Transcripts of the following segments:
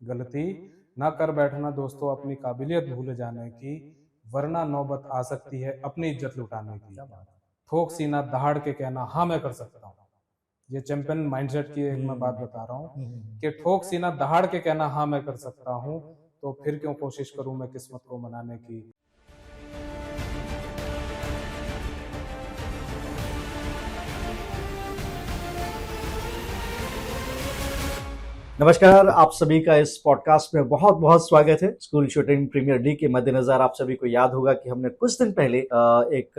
गलती ना कर बैठना दोस्तों अपनी काबिलियत भूल जाने की, वरना नौबत आ सकती है अपनी इज्जत लुटाने की। क्या बात ठोक सीना दहाड़ के कहना हाँ मैं कर सकता हूँ। ये चैंपियन माइंडसेट की है। एक मैं बात बता रहा हूँ कि हम्म। ठोक सीना दहाड़ के कहना हाँ मैं कर सकता हूँ, तो फिर क्यों कोशिश करूं मैं किस्मत को मनाने की। नमस्कार, आप सभी का इस पॉडकास्ट में बहुत बहुत स्वागत है। स्कूल शूटिंग प्रीमियर लीग के मद्देनजर आप सभी को याद होगा कि हमने कुछ दिन पहले एक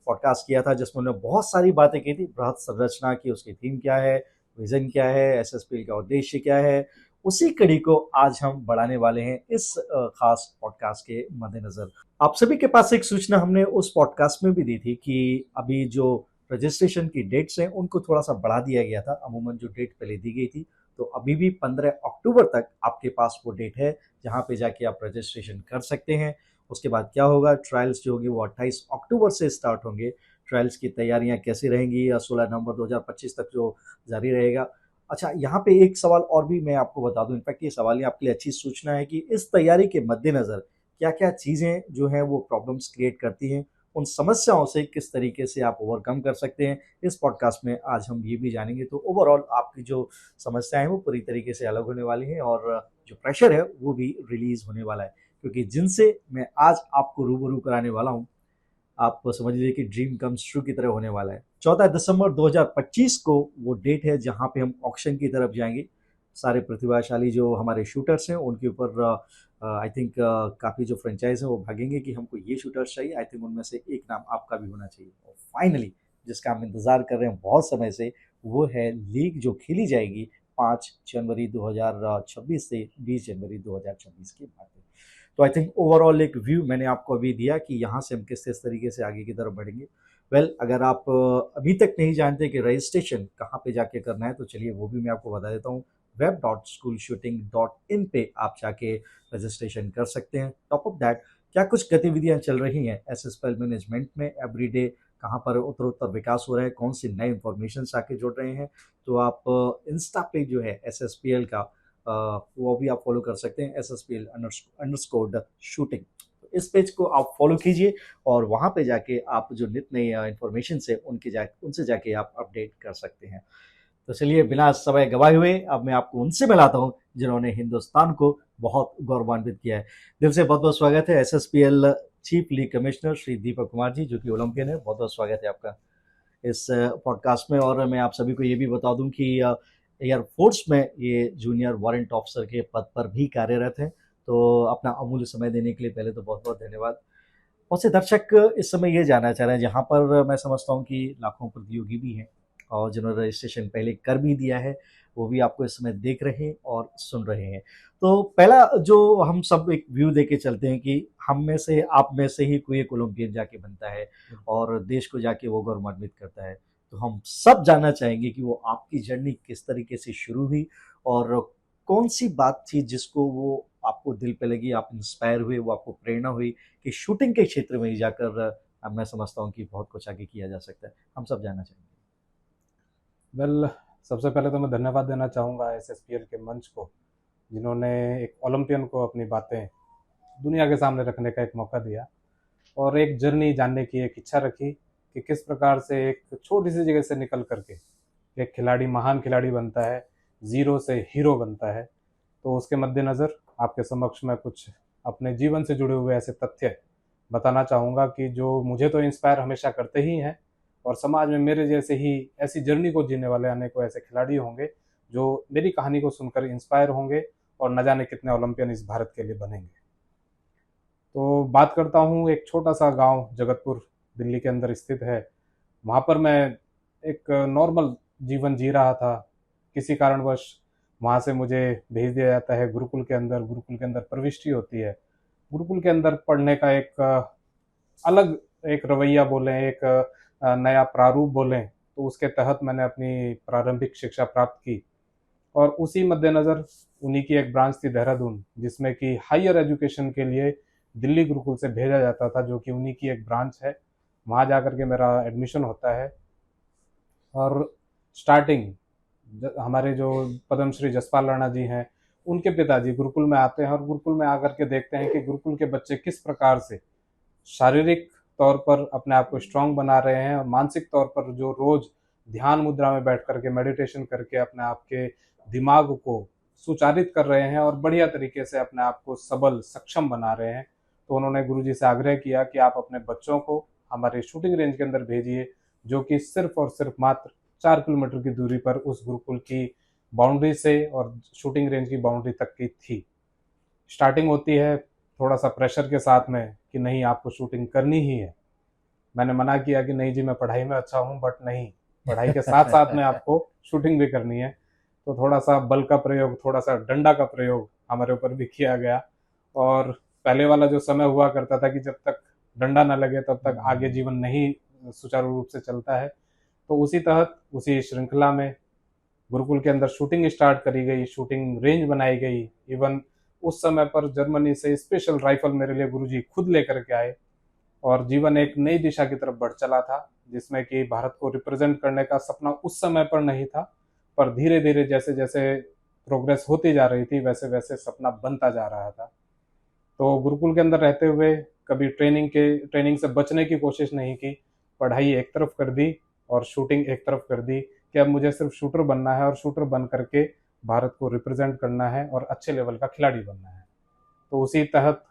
पॉडकास्ट किया था जिसमें हमने बहुत सारी बातें की थी। बृहद संरचना की, उसकी थीम क्या है, विजन क्या है, एसएसपीएल का उद्देश्य क्या है। उसी कड़ी को आज हम बढ़ाने वाले हैं इस खास पॉडकास्ट के मद्देनजर। आप सभी के पास एक सूचना हमने उस पॉडकास्ट में भी दी थी कि अभी जो रजिस्ट्रेशन की डेट्स हैं उनको थोड़ा सा बढ़ा दिया गया था। अमूमन जो डेट पहले दी गई थी, तो अभी भी 15 अक्टूबर तक आपके पास वो डेट है जहां पे जाके आप रजिस्ट्रेशन कर सकते हैं। उसके बाद क्या होगा, ट्रायल्स जो होगी वो 28 अक्टूबर से स्टार्ट होंगे। ट्रायल्स की तैयारियां कैसी रहेंगी या 16 नवंबर 2025 तक जो जारी रहेगा। अच्छा, यहाँ पे एक सवाल और भी मैं आपको बता दूं, इनफैक्ट ये सवाल ही आपके लिए अच्छी सूचना है कि इस तैयारी के मद्देनजर क्या क्या चीज़ें जो हैं वो प्रॉब्लम्स क्रिएट करती हैं, उन समस्याओं से किस तरीके से आप ओवरकम कर सकते हैं। इस पॉडकास्ट में आज हम ये भी जानेंगे। तो ओवरऑल आपकी जो समस्याएं हैं वो पूरी तरीके से अलग होने वाली हैं और जो प्रेशर है वो भी रिलीज होने वाला है, क्योंकि जिनसे मैं आज आपको रूबरू कराने वाला हूँ, आप समझ लीजिए कि ड्रीम कम्स ट्रू की तरह होने वाला है। 14 दिसंबर 2025 को वो डेट है जहां पे हम ऑक्शन की तरफ जाएंगे। सारे प्रतिभाशाली जो हमारे शूटर्स हैं उनके ऊपर आई थिंक काफ़ी जो फ्रेंचाइज हैं वो भागेंगे कि हमको ये शूटर्स चाहिए। आई थिंक उनमें से एक नाम आपका भी होना चाहिए। और फाइनली जिसका हम इंतज़ार कर रहे हैं बहुत समय से, वो है लीग जो खेली जाएगी 5 जनवरी 2026 से 20 जनवरी 2026 के बाद। तो आई थिंक ओवरऑल एक व्यू मैंने आपको अभी दिया कि यहाँ से हम किस किस तरीके से आगे की तरफ बढ़ेंगे। अगर आप अभी तक नहीं जानते कि रजिस्ट्रेशन कहाँ पे जाके करना है, तो चलिए वो भी मैं आपको बता देता हूँ। web.schoolshooting.in पे आप जाके रजिस्ट्रेशन कर सकते हैं। टॉप ऑफ दैट, क्या कुछ गतिविधियां चल रही हैं एसएसपीएल मैनेजमेंट में एवरीडे, कहाँ पर उत्तरोत्तर विकास हो रहा है, कौन सी नए इंफॉर्मेशन आके जुड़ रहे हैं, तो आप इंस्टा पे जो है एसएसपीएल का वो भी आप फॉलो कर सकते हैं, SSPL अंडरस्कोर शूटिंग। इस पेज को आप फॉलो कीजिए और वहाँ पे जाके आप जो नित नई इंफॉर्मेशन से उनसे जाके आप अपडेट कर सकते हैं। तो चलिए बिना समय गवाए हुए अब मैं आपको उनसे मिलाता हूँ जिन्होंने हिंदुस्तान को बहुत गौरवान्वित किया है। दिल से बहुत बहुत स्वागत है SSPL chief league commissioner Shri Deepak Kumar ji, जो कि ओलंपियन है। बहुत बहुत स्वागत है आपका इस पॉडकास्ट में। और मैं आप सभी को ये भी बता दूं कि एयरफोर्स में ये जूनियर वारंट ऑफिसर के पद पर भी कार्यरत हैं। तो अपना अमूल्य समय देने के लिए पहले तो बहुत बहुत धन्यवाद। बहुत से दर्शक इस समय ये जानना चाह रहे हैं, जहाँ पर मैं समझता हूँ कि लाखों प्रतियोगी भी हैं और जिन्होंने रजिस्ट्रेशन पहले कर भी दिया है, वो भी आपको इस समय देख रहे हैं और सुन रहे हैं। तो पहला जो हम सब एक व्यू दे के चलते हैं कि हम में से, आप में से ही कोई एक ओलंपियन जाके बनता है और देश को जाके वो गौरवान्वित करता है। तो हम सब जानना चाहेंगे कि वो आपकी जर्नी किस तरीके से शुरू हुई और कौन सी बात थी जिसको वो आपको दिल पे लगी, आप इंस्पायर हुए, वो आपको प्रेरणा हुई कि शूटिंग के क्षेत्र में ही जाकर अब मैं समझता हूँ कि बहुत कुछ आगे किया जा सकता है। हम सब जानना चाहेंगे। वेल, सबसे पहले तो मैं धन्यवाद देना चाहूँगा SSPL के मंच को, जिन्होंने एक ओलंपियन को अपनी बातें दुनिया के सामने रखने का एक मौका दिया और एक जर्नी जानने की एक इच्छा रखी कि किस प्रकार से एक छोटी सी जगह से निकल करके एक खिलाड़ी महान खिलाड़ी बनता है, ज़ीरो से हीरो बनता है। तो उसके मद्देनज़र आपके समक्ष मैं कुछ अपने जीवन से जुड़े हुए ऐसे तथ्य बताना चाहूँगा कि जो मुझे तो इंस्पायर हमेशा करते ही हैं, और समाज में मेरे जैसे ही ऐसी जर्नी को जीने वाले अनेकों ऐसे खिलाड़ी होंगे जो मेरी कहानी को सुनकर इंस्पायर होंगे और न जाने कितने ओलंपियन इस भारत के लिए बनेंगे। तो बात करता हूँ, एक छोटा सा गांव जगतपुर दिल्ली के अंदर स्थित है। वहाँ पर मैं एक नॉर्मल जीवन जी रहा था। किसी कारणवश वहाँ से मुझे भेज दिया जाता है गुरुकुल के अंदर। गुरुकुल के अंदर प्रविष्टि होती है। गुरुकुल के अंदर पढ़ने का एक अलग एक रवैया बोलें, एक नया प्रारूप बोलें, तो उसके तहत मैंने अपनी प्रारंभिक शिक्षा प्राप्त की। और उसी मद्देनज़र उन्हीं की एक ब्रांच थी देहरादून, जिसमें कि हायर एजुकेशन के लिए दिल्ली गुरुकुल से भेजा जाता था, जो कि उन्हीं की एक ब्रांच है। वहाँ जा कर के मेरा एडमिशन होता है। और स्टार्टिंग हमारे जो पद्मश्री जसपाल राणा जी हैं, उनके पिताजी गुरुकुल में आते हैं और गुरुकुल में आकर के देखते हैं कि गुरुकुल के बच्चे किस प्रकार से शारीरिक तौर पर अपने आप को स्ट्रांग बना रहे हैं और मानसिक तौर पर जो रोज ध्यान मुद्रा में बैठ करके मेडिटेशन करके अपने आप के दिमाग को सुचारित कर रहे हैं और बढ़िया तरीके से अपने आप को सबल सक्षम बना रहे हैं। तो उन्होंने गुरुजी से आग्रह किया कि आप अपने बच्चों को हमारे शूटिंग रेंज के अंदर भेजिए, जो कि सिर्फ और सिर्फ मात्र 4 किलोमीटर की दूरी पर उस गुरुकुल की बाउंड्री से और शूटिंग रेंज की बाउंड्री तक की थी। स्टार्टिंग होती है थोड़ा सा प्रेशर के साथ में कि नहीं, आपको शूटिंग करनी ही है। मैंने मना किया कि नहीं जी, मैं पढ़ाई में अच्छा हूँ, बट नहीं, पढ़ाई के साथ साथ में आपको शूटिंग भी करनी है। तो थोड़ा सा बल का प्रयोग, थोड़ा सा डंडा का प्रयोग हमारे ऊपर भी किया गया। और पहले वाला जो समय हुआ करता था कि जब तक डंडा न लगे तब तक आगे जीवन नहीं सुचारू रूप से चलता है। तो उसी तहत, उसी श्रृंखला में गुरुकुल के अंदर शूटिंग स्टार्ट करी गई, शूटिंग रेंज बनाई गई। इवन उस समय पर जर्मनी से स्पेशल राइफल मेरे लिए गुरुजी खुद लेकर के आए और जीवन एक नई दिशा की तरफ बढ़ चला था, जिसमें कि भारत को रिप्रेजेंट करने का सपना उस समय पर नहीं था, पर धीरे धीरे जैसे जैसे प्रोग्रेस होती जा रही थी वैसे वैसे सपना बनता जा रहा था। तो गुरुकुल के अंदर रहते हुए कभी ट्रेनिंग से बचने की कोशिश नहीं की। पढ़ाई एक तरफ कर दी और शूटिंग एक तरफ कर दी कि अब मुझे सिर्फ शूटर बनना है और शूटर बन करके भारत को रिप्रेजेंट करना है और अच्छे लेवल का खिलाड़ी बनना है। तो उसी तहत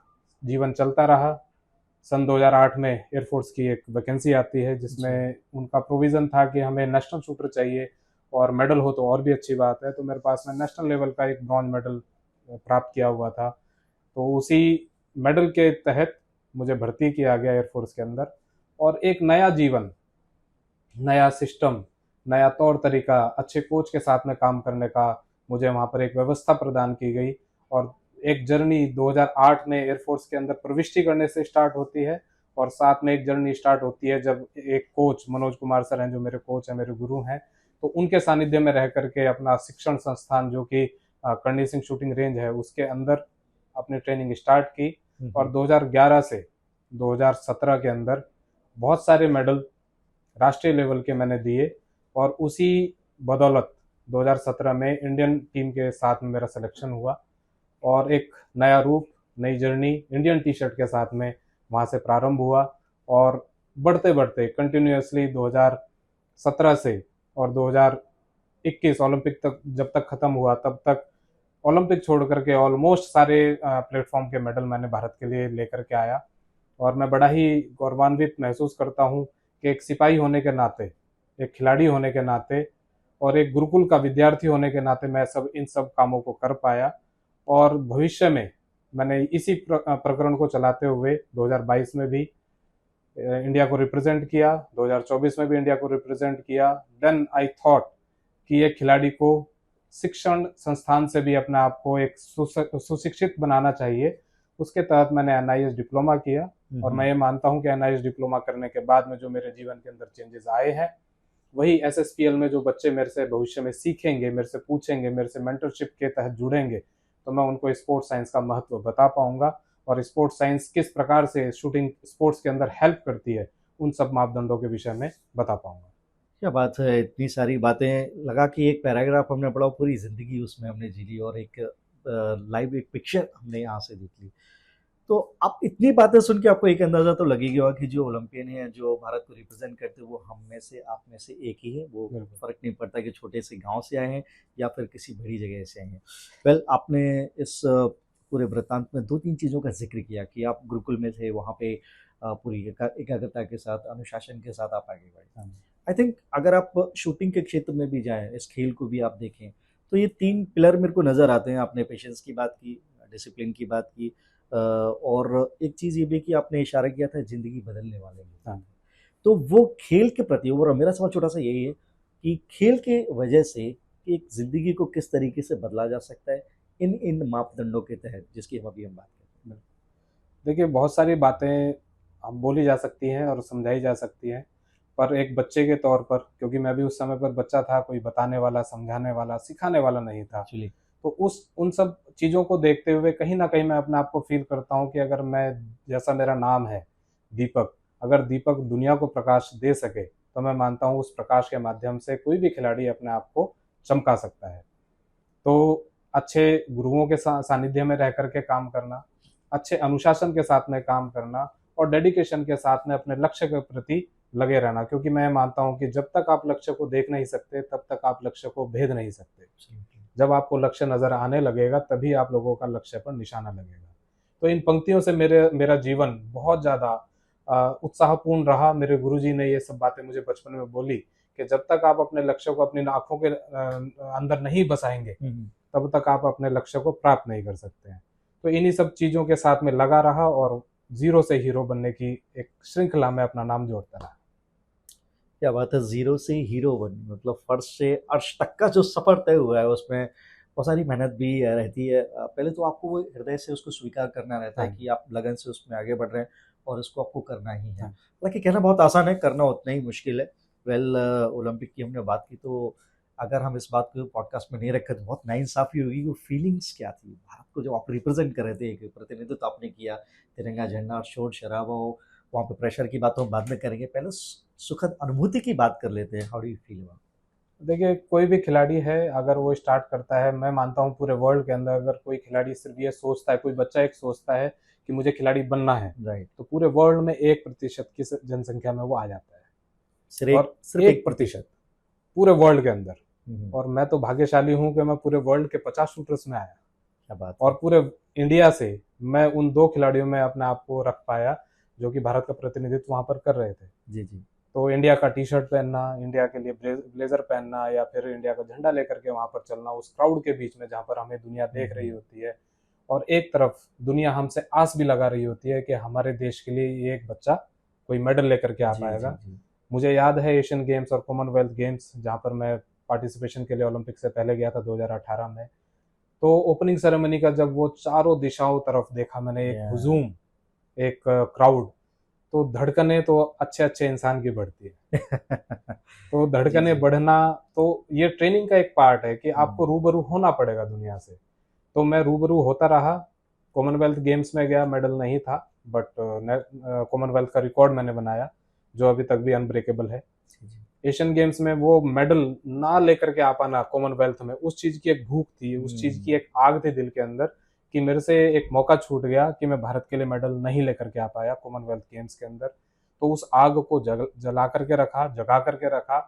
जीवन चलता रहा। सन 2008 में एयरफोर्स की एक वैकेंसी आती है जिसमें उनका प्रोविज़न था कि हमें नेशनल शूटर चाहिए और मेडल हो तो और भी अच्छी बात है। तो मेरे पास में नेशनल लेवल का एक ब्रॉन्ज मेडल प्राप्त किया हुआ था। तो उसी मेडल के तहत मुझे भर्ती किया गया एयरफोर्स के अंदर और एक नया जीवन, नया सिस्टम, नया तौर तरीका, अच्छे कोच के साथ में काम करने का मुझे वहाँ पर एक व्यवस्था प्रदान की गई। और एक जर्नी 2008 में एयरफोर्स के अंदर प्रविष्टि करने से स्टार्ट होती है और साथ में एक जर्नी स्टार्ट होती है जब एक कोच मनोज कुमार सर हैं, जो मेरे कोच हैं, मेरे गुरु हैं, तो उनके सानिध्य में रह करके अपना शिक्षण संस्थान जो कि करणी सिंह शूटिंग रेंज है उसके अंदर अपनी ट्रेनिंग स्टार्ट की। और 2011 से 2017 के अंदर बहुत सारे मेडल राष्ट्रीय लेवल के मैंने दिए और उसी बदौलत 2017 में इंडियन टीम के साथ में मेरा सिलेक्शन हुआ और एक नया रूप, नई जर्नी इंडियन टी शर्ट के साथ में वहाँ से प्रारंभ हुआ। और बढ़ते बढ़ते कंटिन्यूसली 2017 से और 2021 ओलंपिक तक जब तक ख़त्म हुआ तब तक ओलंपिक छोड़ करके ऑलमोस्ट सारे प्लेटफॉर्म के मेडल मैंने भारत के लिए लेकर के आया। और मैं बड़ा ही गौरवान्वित महसूस करता हूँ कि एक सिपाही होने के नाते, एक खिलाड़ी होने के नाते और एक गुरुकुल का विद्यार्थी होने के नाते मैं इन सब कामों को कर पाया। और भविष्य में मैंने इसी प्रकरण को चलाते हुए 2022 में भी इंडिया को रिप्रेजेंट किया, 2024 में भी इंडिया को रिप्रेजेंट किया। देन आई थॉट कि एक खिलाड़ी को शिक्षण संस्थान से भी अपने आप को एक सुशिक्षित बनाना चाहिए। उसके तहत मैंने एनआईएस डिप्लोमा किया और मैं ये मानता हूँ कि एनआईएस डिप्लोमा करने के बाद में जो मेरे जीवन के अंदर चेंजेस आए हैं वही एसएसपीएल में जो बच्चे मेरे से भविष्य में सीखेंगे, मेरे से पूछेंगे, मेरे से मेंटरशिप के तहत जुड़ेंगे, तो मैं उनको स्पोर्ट्स साइंस का महत्व बता पाऊंगा और स्पोर्ट्स साइंस किस प्रकार से शूटिंग स्पोर्ट्स के अंदर हेल्प करती है उन सब मापदंडों के विषय में बता पाऊंगा। क्या बात है, इतनी सारी बातें लगा कि एक पैराग्राफ हमने पढ़ा, पूरी ज़िंदगी उसमें हमने जी ली और एक लाइव एक पिक्चर हमने यहाँ से देख ली। तो आप इतनी बातें सुन के आपको एक अंदाज़ा तो लगेगा होगा कि जो ओलंपियन हैं, जो भारत को रिप्रेजेंट करते हैं, वो हम में से, आप में से एक ही है। वो फ़र्क नहीं पड़ता कि छोटे से गांव से आए हैं या फिर किसी बड़ी जगह से आए हैं। वेल, आपने इस पूरे वृत्तांत में 2-3 चीज़ों का जिक्र किया कि आप गुरुकुल में थे, वहाँ पे पूरी एकाग्रता के साथ, अनुशासन के साथ आप आगे बढ़े। आई थिंक अगर आप शूटिंग के क्षेत्र में भी जाएँ, इस खेल को भी आप देखें, तो ये 3 पिलर मेरे को नज़र आते हैं। आपने पेशेंस की बात की, डिसिप्लिन की बात की, और एक चीज़ ये भी कि आपने इशारा किया था ज़िंदगी बदलने वाले लोग। तो वो खेल के प्रति, और मेरा सवाल छोटा सा यही है कि खेल के वजह से एक ज़िंदगी को किस तरीके से बदला जा सकता है इन मापदंडों के तहत जिसकी हम अभी बात करते हैं। देखिए, बहुत सारी बातें हम बोली जा सकती हैं और समझाई जा सकती हैं, पर एक बच्चे के तौर पर, क्योंकि मैं भी उस समय पर बच्चा था, कोई बताने वाला, समझाने वाला, सिखाने वाला नहीं था, तो उन सब चीज़ों को देखते हुए कहीं ना कहीं मैं अपने आप को फील करता हूँ कि अगर मैं, जैसा मेरा नाम है दीपक, अगर दीपक दुनिया को प्रकाश दे सके तो मैं मानता हूँ उस प्रकाश के माध्यम से कोई भी खिलाड़ी अपने आप को चमका सकता है। तो अच्छे गुरुओं के सानिध्य में रह करके काम करना, अच्छे अनुशासन के साथ में काम करना और डेडिकेशन के साथ में अपने लक्ष्य के प्रति लगे रहना, क्योंकि मैं मानता हूं कि जब तक आप लक्ष्य को देख नहीं सकते तब तक आप लक्ष्य को भेद नहीं सकते। जब आपको लक्ष्य नजर आने लगेगा तभी आप लोगों का लक्ष्य पर निशाना लगेगा। तो इन पंक्तियों से मेरा जीवन बहुत ज्यादा उत्साहपूर्ण रहा। मेरे गुरुजी ने ये सब बातें मुझे बचपन में बोली कि जब तक आप अपने लक्ष्य को अपनी आंखों के अंदर नहीं बसाएंगे तब तक आप अपने लक्ष्य को प्राप्त नहीं कर सकते हैं। तो इन्हीं सब चीजों के साथ में लगा रहा और जीरो से हीरो बनने की एक श्रृंखला में अपना नाम जोड़ता रहा। क्या बात है, जीरो से हीरो बन, मतलब फर्श से अर्श तक का जो सफर तय हुआ है उसमें बहुत सारी मेहनत भी रहती है। पहले तो आपको वो हृदय से उसको स्वीकार करना रहता है कि आप लगन से उसमें आगे बढ़ रहे हैं और उसको आपको करना ही है। हालांकि कहना बहुत आसान है, करना उतना ही मुश्किल है। ओलंपिक की हमने बात की, तो अगर हम इस बात को पॉडकास्ट में नहीं रखे तो बहुत नाइंसाफी होगी। वो फीलिंग्स क्या थी भारत को जब आप रिप्रेजेंट कर रहे थे, एक प्रतिनिधित्व आपने किया, तिरंगा झंडा और शोर शराबा हो, वहाँ पे प्रेशर की बात हम बाद में करेंगे, पहले सुखद अनुभूति की बात कर लेते हैं। How do you feel about? देखिए, कोई भी खिलाड़ी है अगर वो स्टार्ट करता है, मैं मानता हूँ पूरे वर्ल्ड के अंदर अगर कोई खिलाड़ी सिर्फ ये सोचता है, कोई बच्चा एक सोचता है कि मुझे खिलाड़ी बनना है, राइट, तो पूरे वर्ल्ड में 1% की जनसंख्या में वो आ जाता है। और सिर्फ 1% पूरे वर्ल्ड के अंदर। और मैं तो भाग्यशाली हूँ कि मैं पूरे वर्ल्ड के 50 शूटर्स में आया। क्या बात। और पूरे इंडिया से मैं उन 2 खिलाड़ियों में अपने आप को रख पाया जो कि भारत का प्रतिनिधित्व वहां पर कर रहे थे। जी जी। तो इंडिया का टी शर्ट पहनना, इंडिया के लिए ब्लेजर पहनना या फिर इंडिया का झंडा लेकर के वहां पर चलना उस क्राउड के बीच में जहां पर हमें दुनिया देख रही होती है, और एक तरफ दुनिया हमसे आस भी लगा रही होती है कि हमारे देश के लिए ये एक बच्चा कोई मेडल लेकर के आ पाएगा। मुझे याद है एशियन गेम्स और कॉमनवेल्थ गेम्स जहाँ पर मैं पार्टिसिपेशन के लिए ओलंपिक से पहले गया था 2018 में, तो ओपनिंग सेरेमनी का जब वो चारों दिशाओं तरफ देखा मैंने, एक हुजूम, एक क्राउड, तो धड़कने तो अच्छे अच्छे इंसान की बढ़ती है। तो धड़कने बढ़ना, तो ये ट्रेनिंग का एक पार्ट है कि आपको रूबरू होना पड़ेगा दुनिया से। तो मैं रूबरू होता रहा। कॉमनवेल्थ गेम्स में गया, मेडल नहीं था, बट कॉमनवेल्थ का रिकॉर्ड मैंने बनाया जो अभी तक भी अनब्रेकेबल है। एशियन गेम्स में वो मेडल ना लेकर के आ पाना कॉमनवेल्थ में, उस चीज की एक भूख थी, उस चीज की एक आग थी दिल के अंदर कि मेरे से एक मौका छूट गया कि मैं भारत के लिए मेडल नहीं लेकर के आ पाया कॉमनवेल्थ गेम्स के अंदर। तो उस आग को जला करके रखा, जगा करके रखा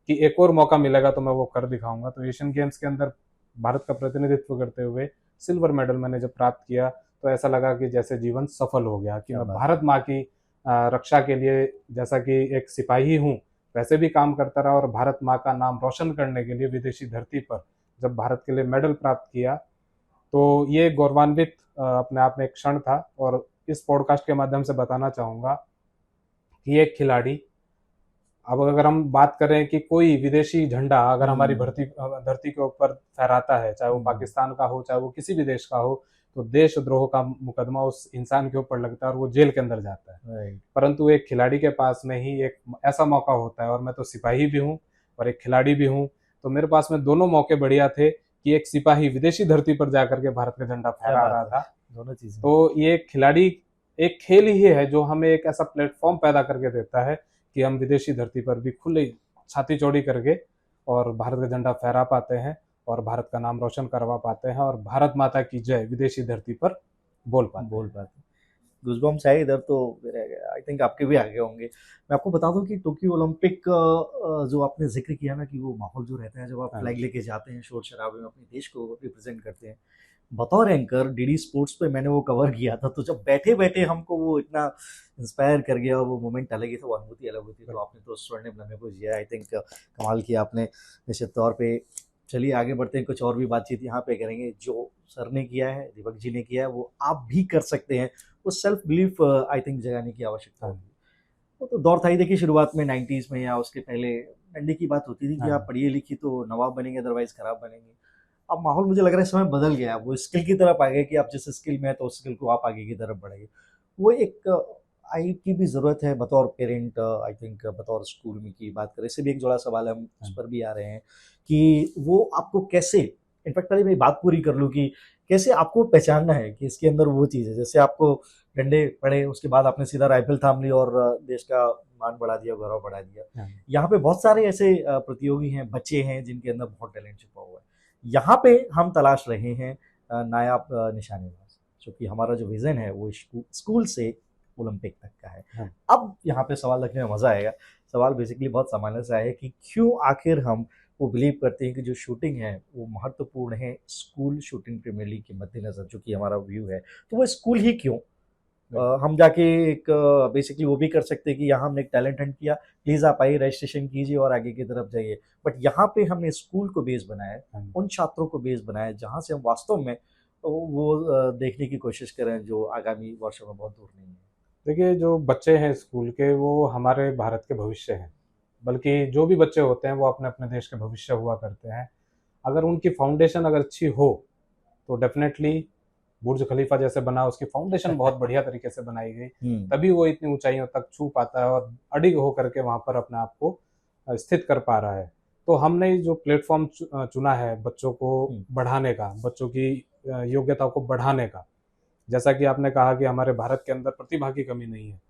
कि एक और मौका मिलेगा तो मैं वो कर दिखाऊंगा। तो एशियन गेम्स के अंदर भारत का प्रतिनिधित्व करते हुए सिल्वर मेडल मैंने जब प्राप्त किया तो ऐसा लगा कि जैसे जीवन सफल हो गया, कि मैं भारत माँ की रक्षा के लिए जैसा कि एक सिपाही हूँ वैसे भी काम करता रहा, और भारत माँ का नाम रोशन करने के लिए विदेशी धरती पर जब भारत के लिए मेडल प्राप्त किया, तो ये गौरवान्वित अपने आप में एक क्षण था। और इस पॉडकास्ट के माध्यम से बताना चाहूँगा कि एक खिलाड़ी, अब अगर हम बात करें कि कोई विदेशी झंडा अगर हमारी धरती के ऊपर फहराता है, चाहे वो पाकिस्तान का हो, चाहे वो किसी भी देश का हो, तो देशद्रोह का मुकदमा उस इंसान के ऊपर लगता है और वो जेल के अंदर जाता है। परंतु एक खिलाड़ी के पास में ही एक ऐसा मौका होता है, और मैं तो सिपाही भी हूँ और एक खिलाड़ी भी हूँ, तो मेरे पास में दोनों मौके बढ़िया थे कि एक सिपाही विदेशी धरती पर जाकर के भारत का झंडा फहरा रहा था, दोनों चीजें। तो ये खिलाड़ी एक खेल ही है जो हमें एक ऐसा प्लेटफॉर्म पैदा करके देता है कि हम विदेशी धरती पर भी खुले छाती चौड़ी करके और भारत का झंडा फहरा पाते हैं और भारत का नाम रोशन करवा पाते हैं और भारत माता की जय विदेशी धरती पर बोल पाते। गूज़बम्प्स है इधर तो, आई थिंक आपके भी आगे होंगे। मैं आपको बता दूं कि टोक्यो ओलंपिक जो आपने जिक्र किया ना, कि वो माहौल जो रहता है जब आप फ्लैग लेके जाते हैं, शोर शराबे में अपने देश को रिप्रेजेंट करते हैं। बतौर एंकर डीडी स्पोर्ट्स पे मैंने वो कवर किया था, तो जब बैठे बैठे हमको वो इतना इंस्पायर कर गया, वो मोमेंट अलग ही था, वो अनुभूति अलग होती है। तो आपने तो स्वर्णिम लम्हे को जिया, आई थिंक कमाल किया आपने निश्चित तौर पे। चलिए आगे बढ़ते हैं, कुछ और भी बातचीत यहाँ पे करेंगे। जो सर ने किया है, दीपक जी ने किया है, वो आप भी कर सकते हैं। वो सेल्फ बिलीफ आई थिंक जगाने की आवश्यकता होगी। वो तो दौर था ही, देखिए शुरुआत में 90s में या उसके पहले डंडे की बात होती थी कि आप पढ़िए लिखी तो नवाब बनेंगे, अदरवाइज खराब बनेंगे। अब माहौल मुझे लग रहा है समय बदल गया, वो स्किल की तरफ आ गए कि आप जिस स्किल में है तो उस स्किल को आप आगे की तरफ बढ़ाइए। वो एक आई की भी ज़रूरत है बतौर पेरेंट, आई थिंक बतौर स्कूल में की बात करें, इससे भी एक जोड़ा सवाल है, हम उस पर भी आ रहे हैं कि वो आपको कैसे, इनफैक्ट पहले मैं बात पूरी कर लूँ कि कैसे आपको पहचानना है कि इसके अंदर वो चीज़ है। जैसे आपको डंडे पड़े, उसके बाद आपने सीधा राइफल थाम ली और देश का मान बढ़ा दिया, गौरव बढ़ा दिया। यहाँ पे बहुत सारे ऐसे प्रतियोगी हैं, बच्चे हैं जिनके अंदर बहुत टैलेंट छुपा हुआ है। यहाँ पे हम तलाश रहे हैं नायाब निशानेबाज, क्योंकि हमारा जो विज़न है वो स्कूल से ओलंपिक तक का है। हाँ। अब यहाँ पे सवाल रखने में मज़ा आएगा। सवाल बेसिकली बहुत सामान्य सा है कि क्यों आखिर हम वो बिलीव करते हैं कि जो शूटिंग है वो महत्वपूर्ण है स्कूल शूटिंग प्रीमियर लीग के मद्देनज़र, जो कि हमारा व्यू है। तो वो स्कूल ही क्यों? हम जाके एक बेसिकली वो भी कर सकते हैं कि यहाँ हमने एक टैलेंट हंट किया, प्लीज़ आप आइए रजिस्ट्रेशन कीजिए और आगे की तरफ जाइए। बट यहाँ पे हमने स्कूल को बेस बनाया है, हाँ। उन छात्रों को बेस बनाया है जहाँ से हम वास्तव में वो देखने की कोशिश करें जो आगामी वर्षों में बहुत दूर नहीं है। देखिए, जो बच्चे हैं स्कूल के वो हमारे भारत के भविष्य हैं। बल्कि जो भी बच्चे होते हैं वो अपने अपने देश के भविष्य हुआ करते हैं। अगर उनकी फाउंडेशन अगर अच्छी हो तो डेफिनेटली बुर्ज खलीफा जैसे बना, उसकी फाउंडेशन बहुत बढ़िया तरीके से बनाई गई, तभी वो इतनी ऊंचाइयों तक छू पाता है और अडिग होकर के वहां पर अपने आप को स्थित कर पा रहा है। तो हमने जो प्लेटफॉर्म चुना है बच्चों को बढ़ाने का, बच्चों की योग्यता को बढ़ाने का, जैसा कि आपने कहा कि हमारे भारत के अंदर प्रतिभा की कमी नहीं है,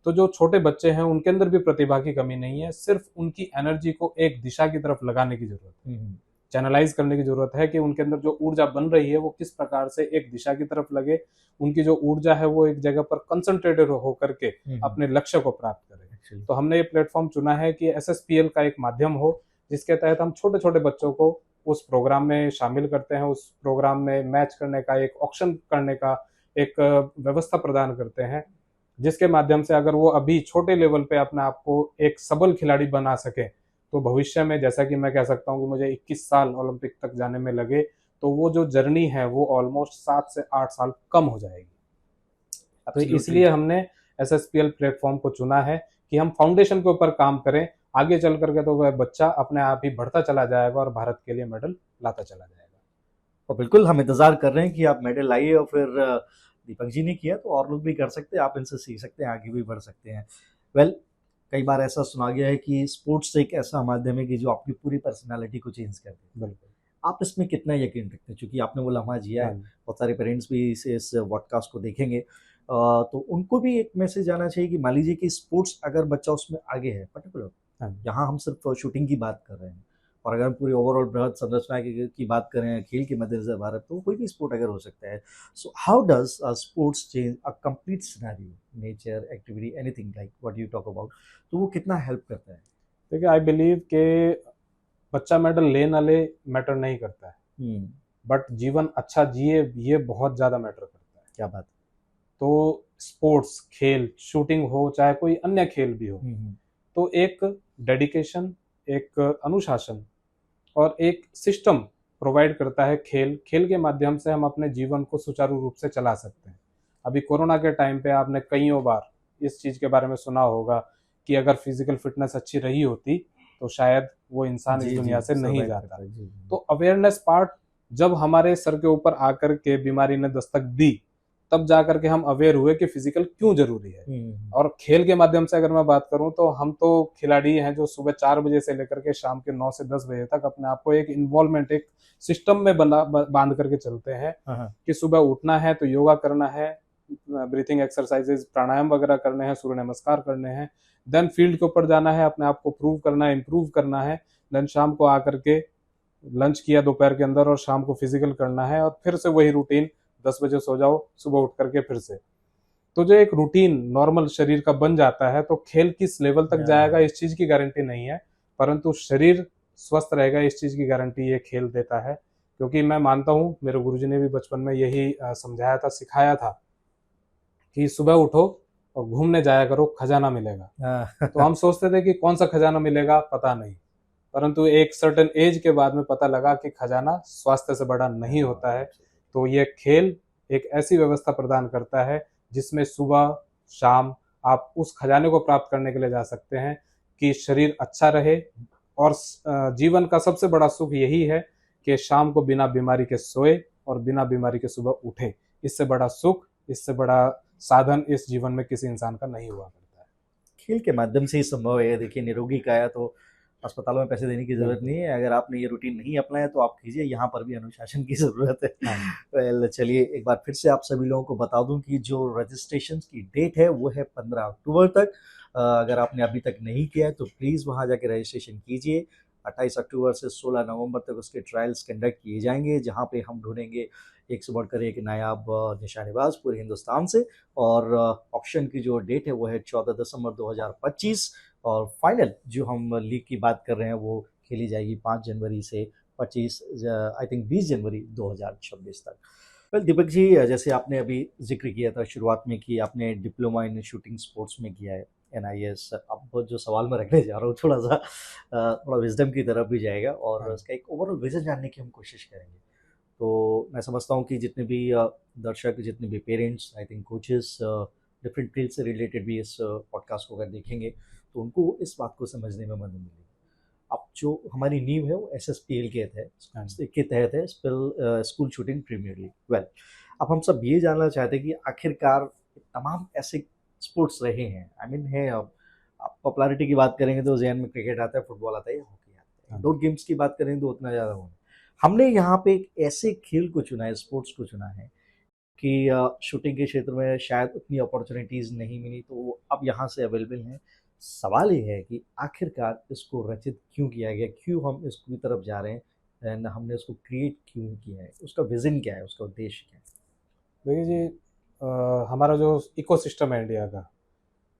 तो जो छोटे बच्चे हैं उनके अंदर भी प्रतिभा की कमी नहीं है, सिर्फ उनकी एनर्जी को एक दिशा की तरफ लगाने की जरूरत है, चैनलाइज करने की जरूरत है कि उनके अंदर जो ऊर्जा बन रही है वो किस प्रकार से एक दिशा की तरफ लगे, उनकी जो ऊर्जा है वो एक जगह पर कंसंट्रेटेड होकर के अपने लक्ष्य को प्राप्त करें। तो हमने ये प्लेटफॉर्म चुना है कि एसएसपीएल का एक माध्यम हो जिसके तहत हम छोटे छोटे बच्चों को उस प्रोग्राम में शामिल करते हैं, उस प्रोग्राम में मैच करने का, एक ऑक्शन करने का एक व्यवस्था प्रदान करते हैं, जिसके माध्यम से अगर वो अभी छोटे लेवल पे अपने आप को एक सबल खिलाड़ी बना सके तो भविष्य में, जैसा कि मैं कह सकता हूँ कि मुझे 21 साल ओलंपिक तक जाने में लगे, तो वो जो जर्नी है वो ऑलमोस्ट 7 से 8 साल कम हो जाएगी। तो इसलिए हमने एसएसपीएल प्लेटफॉर्म को चुना है कि हम फाउंडेशन के ऊपर काम करें, आगे चल करके तो वह बच्चा अपने आप ही बढ़ता चला जाएगा और भारत के लिए मेडल लाता चला जाएगा। और बिल्कुल हम इंतजार कर रहे हैं कि आप मेडल लाइए, और फिर दीपक जी ने किया तो और लोग भी कर सकते हैं, आप इनसे सीख सकते हैं, आगे भी बढ़ सकते हैं। वेल, कई बार ऐसा सुना गया है कि स्पोर्ट्स एक ऐसा माध्यम है कि जो आपकी पूरी पर्सनालिटी को चेंज कर देता है। बिल्कुल। आप इसमें कितना यकीन रखते हैं? क्योंकि आपने वो लम्हा जिया है, बहुत सारे पेरेंट्स भी इस पॉडकास्ट को देखेंगे, तो उनको भी एक मैसेज जाना चाहिए कि मान लीजिए कि स्पोर्ट्स अगर बच्चा उसमें आगे है पर्टिकुलर, यहाँ हम सिर्फ शूटिंग की बात कर रहे हैं, और अगर हम पूरी ओवरऑल बृहद संरचना की बात करें खेल के मद्देनजर भारत, तो कोई भी स्पोर्ट अगर हो सकता है। So how does sports change a complete scenario, nature, activity, anything like what you talk about, तो वो कितना हेल्प करता है? देखिए, आई बिलीव के बच्चा मेडल ले ना ले मैटर नहीं करता है, बट जीवन अच्छा जिए ये बहुत ज्यादा मैटर करता है। क्या बात। तो स्पोर्ट्स, खेल, शूटिंग हो चाहे कोई अन्य खेल भी हो, तो एक डेडिकेशन, एक अनुशासन और एक सिस्टम प्रोवाइड करता है। खेल के माध्यम से हम अपने जीवन को सुचारू रूप से चला सकते हैं। अभी कोरोना के टाइम पे आपने कईयों बार इस चीज के बारे में सुना होगा कि अगर फिजिकल फिटनेस अच्छी रही होती तो शायद वो इंसान इस दुनिया से नहीं जाता। तो अवेयरनेस पार्ट जब हमारे सर के ऊपर आकर के बीमारी ने दस्तक दी, तब जाकर के हम अवेयर हुए कि फिजिकल क्यों जरूरी है। और खेल के माध्यम से अगर मैं बात करूं तो हम तो खिलाड़ी हैं जो सुबह 4 बजे से लेकर के शाम के 9 से 10 बजे तक अपने आप को एक इन्वॉल्वमेंट, एक सिस्टम में बांध करके चलते हैं कि सुबह उठना है तो योगा करना है, ब्रीथिंग एक्सरसाइजेज, प्राणायाम वगैरह करने हैं, सूर्य नमस्कार करने हैं, देन फील्ड के ऊपर जाना है, अपने आप को प्रूव करना है, इम्प्रूव करना है, देन शाम को आकर के लंच किया दोपहर के अंदर और शाम को फिजिकल करना है, और फिर से वही रूटीन, 10 बजे सो जाओ, सुबह उठ करके फिर से। तो जो एक रूटीन नॉर्मल शरीर का बन जाता है, तो खेल किस लेवल तक जाएगा इस चीज की गारंटी नहीं है, परंतु शरीर स्वस्थ रहेगा इस चीज की गारंटी ये खेल देता है। क्योंकि मैं मानता हूँ, मेरे गुरुजी ने भी बचपन में यही समझाया था, सिखाया था कि सुबह उठो और घूमने जाया करो, खजाना मिलेगा। तो हम सोचते थे कि कौन सा खजाना मिलेगा पता नहीं, परंतु एक सर्टेन एज के बाद में पता लगा कि खजाना स्वास्थ्य से बड़ा नहीं होता है। तो ये खेल एक ऐसी व्यवस्था प्रदान करता है जिसमें सुबह शाम आप उस खजाने को प्राप्त करने के लिए जा सकते हैं कि शरीर अच्छा रहे। और जीवन का सबसे बड़ा सुख यही है कि शाम को बिना बीमारी के सोए और बिना बीमारी के सुबह उठे। इससे बड़ा सुख, इससे बड़ा साधन इस जीवन में किसी इंसान का नहीं हुआ करता है। खेल के माध्यम से ही संभव है। देखिए, निरोगी काया तो अस्पतालों में पैसे देने की जरूरत नहीं है। अगर आपने ये रूटीन नहीं अपनाया तो आप कीजिए, यहाँ पर भी अनुशासन की जरूरत है। वेल, चलिए एक बार फिर से आप सभी लोगों को बता दूं कि जो रजिस्ट्रेशन की डेट है वो है 15 अक्टूबर तक। अगर आपने अभी तक नहीं किया है तो प्लीज़ वहाँ जाके रजिस्ट्रेशन कीजिए। 28 अक्टूबर से 16 नवंबर तक उसके ट्रायल्स कंडक्ट किए जाएंगे, जहां पे हम ढूंढेंगे एक से बढ़कर एक नायाब निशानेबाज पूरे हिंदुस्तान से। और ऑप्शन की जो डेट है वो है 14 दिसंबर 2025। और फाइनल जो हम लीग की बात कर रहे हैं वो खेली जाएगी 5 जनवरी से 25 आई थिंक 20 जनवरी 2026 तक। वेल दीपक जी, जैसे आपने अभी जिक्र किया था शुरुआत में कि आपने डिप्लोमा इन शूटिंग स्पोर्ट्स में किया है, NIS। अब जो सवाल मैं रखने जा रहा हूँ थोड़ा विजडम की तरफ भी जाएगा और हाँ। उसका एक ओवरऑल विजन जानने की हम कोशिश करेंगे। तो मैं समझता हूँ कि जितने भी दर्शक, जितने भी parents, I think coaches, different field से रिलेटेड भी इस पॉडकास्ट को अगर देखेंगे तो उनको इस बात को समझने में मदद मिलेगी। अब जो हमारी नींव है वो SSPL के हाँ। के तहत है, school shooting premier league. Well, अब हम सब ये जानना चाहते हैं कि आखिरकार तमाम ऐसे स्पोर्ट्स रहे हैं, आई मीन है, अब पॉपुलैरिटी की बात करेंगे तो जहन में क्रिकेट आता है, फुटबॉल आता है, हॉकी आता है। हाँ। इंडोर गेम्स की बात करेंगे तो उतना ज़्यादा हो। हमने यहाँ पे एक ऐसे खेल को चुना है, स्पोर्ट्स को चुना है कि शूटिंग के क्षेत्र में शायद उतनी अपॉर्चुनिटीज़ नहीं मिली, तो वो अब यहाँ से अवेलेबल हैं। सवाल ये है कि आखिरकार इसको रचित क्यों किया गया, क्यों हम इसकी तरफ जा रहे हैं, एंड हमने इसको क्रिएट क्यों किया है, उसका विजन क्या है, उसका उद्देश्य क्या देखिए जी, हमारा जो इकोसिस्टम है इंडिया का,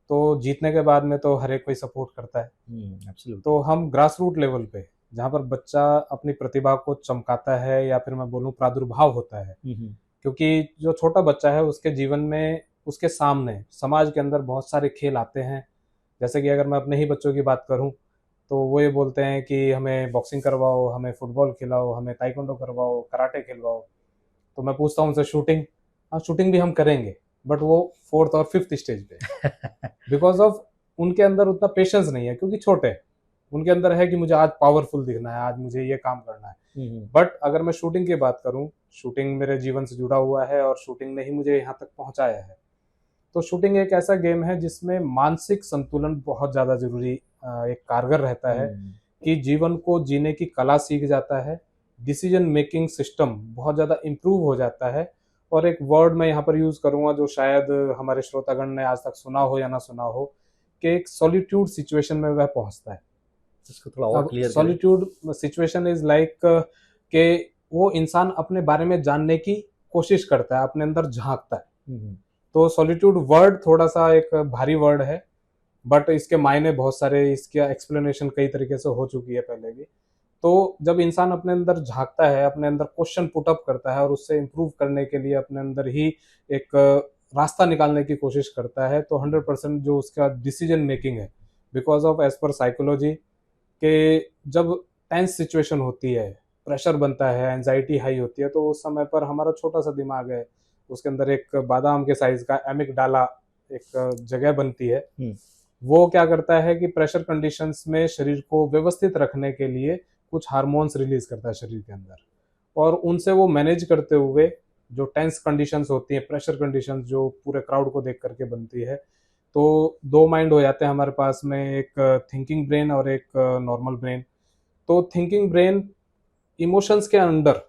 तो जीतने के बाद में तो हर एक कोई सपोर्ट करता है। है? एब्सोल्युटली। तो हम ग्रास रूट लेवल पे, जहाँ पर बच्चा अपनी प्रतिभा को चमकाता है या फिर मैं बोलूँ प्रादुर्भाव होता है, क्योंकि जो छोटा बच्चा है उसके जीवन में उसके सामने समाज के अंदर बहुत सारे खेल आते हैं। जैसे कि अगर मैं अपने ही बच्चों की बात करूं तो वो ये बोलते हैं कि हमें बॉक्सिंग करवाओ, हमें फुटबॉल खिलाओ, हमें ताइक्वांडो करवाओ, कराटे खिलवाओ। तो मैं पूछता हूँ उनसे शूटिंग, हाँ शूटिंग भी हम करेंगे, बट वो 4th और 5th स्टेज पे, बिकॉज ऑफ उनके अंदर उतना पेशेंस नहीं है, क्योंकि छोटे हैं। उनके अंदर है कि मुझे आज पावरफुल दिखना है, आज मुझे ये काम करना है। बट अगर मैं शूटिंग की बात करूं, शूटिंग मेरे जीवन से जुड़ा हुआ है और शूटिंग ने ही मुझे यहाँ तक पहुंचाया है। तो शूटिंग एक ऐसा गेम है जिसमें मानसिक संतुलन बहुत ज़्यादा जरूरी, एक कारगर रहता है कि जीवन को जीने की कला सीख जाता है, डिसीजन मेकिंग सिस्टम बहुत ज़्यादा इम्प्रूव हो जाता है। और एक वर्ड मैं यहाँ पर यूज़ करूँगा जो शायद हमारे श्रोतागण ने आज तक सुना हो या ना सुना हो, कि एक सॉलिट्यूड सिचुएशन में वह पहुँचता है। इसको थोड़ा और अब क्लियर करें। सॉलिट्यूड सिचुएशन इज लाइक कि वो इंसान अपने बारे में जानने की कोशिश करता है, अपने अंदर झांकता है। तो सॉलिट्यूड वर्ड थोड़ा सा एक भारी वर्ड है, बट इसके मायने बहुत सारे, इसके एक्सप्लेनेशन कई तरीके से हो चुकी है पहले भी। तो जब इंसान अपने अंदर झांकता है, अपने अंदर क्वेश्चन पुट अप करता है और उससे इम्प्रूव करने के लिए अपने अंदर ही एक रास्ता निकालने की कोशिश करता है, तो 100% जो उसका डिसीजन मेकिंग है, बिकॉज ऑफ एज पर साइकोलॉजी, कि जब टेंस सिचुएशन होती है, प्रेशर बनता है, एंजाइटी हाई होती है, तो उस समय पर हमारा छोटा सा दिमाग है, उसके अंदर एक बादाम के साइज का एमिगडाला एक जगह बनती है। वो क्या करता है कि प्रेशर कंडीशंस में शरीर को व्यवस्थित रखने के लिए कुछ हार्मोन्स रिलीज करता है शरीर के अंदर, और उनसे वो मैनेज करते हुए जो टेंस कंडीशंस होती हैं, प्रेशर कंडीशंस जो पूरे क्राउड को देख करके बनती है, तो दो माइंड हो जाते हैं हमारे पास में, एक थिंकिंग ब्रेन और एक नॉर्मल ब्रेन। तो थिंकिंग ब्रेन इमोशंस के अंदर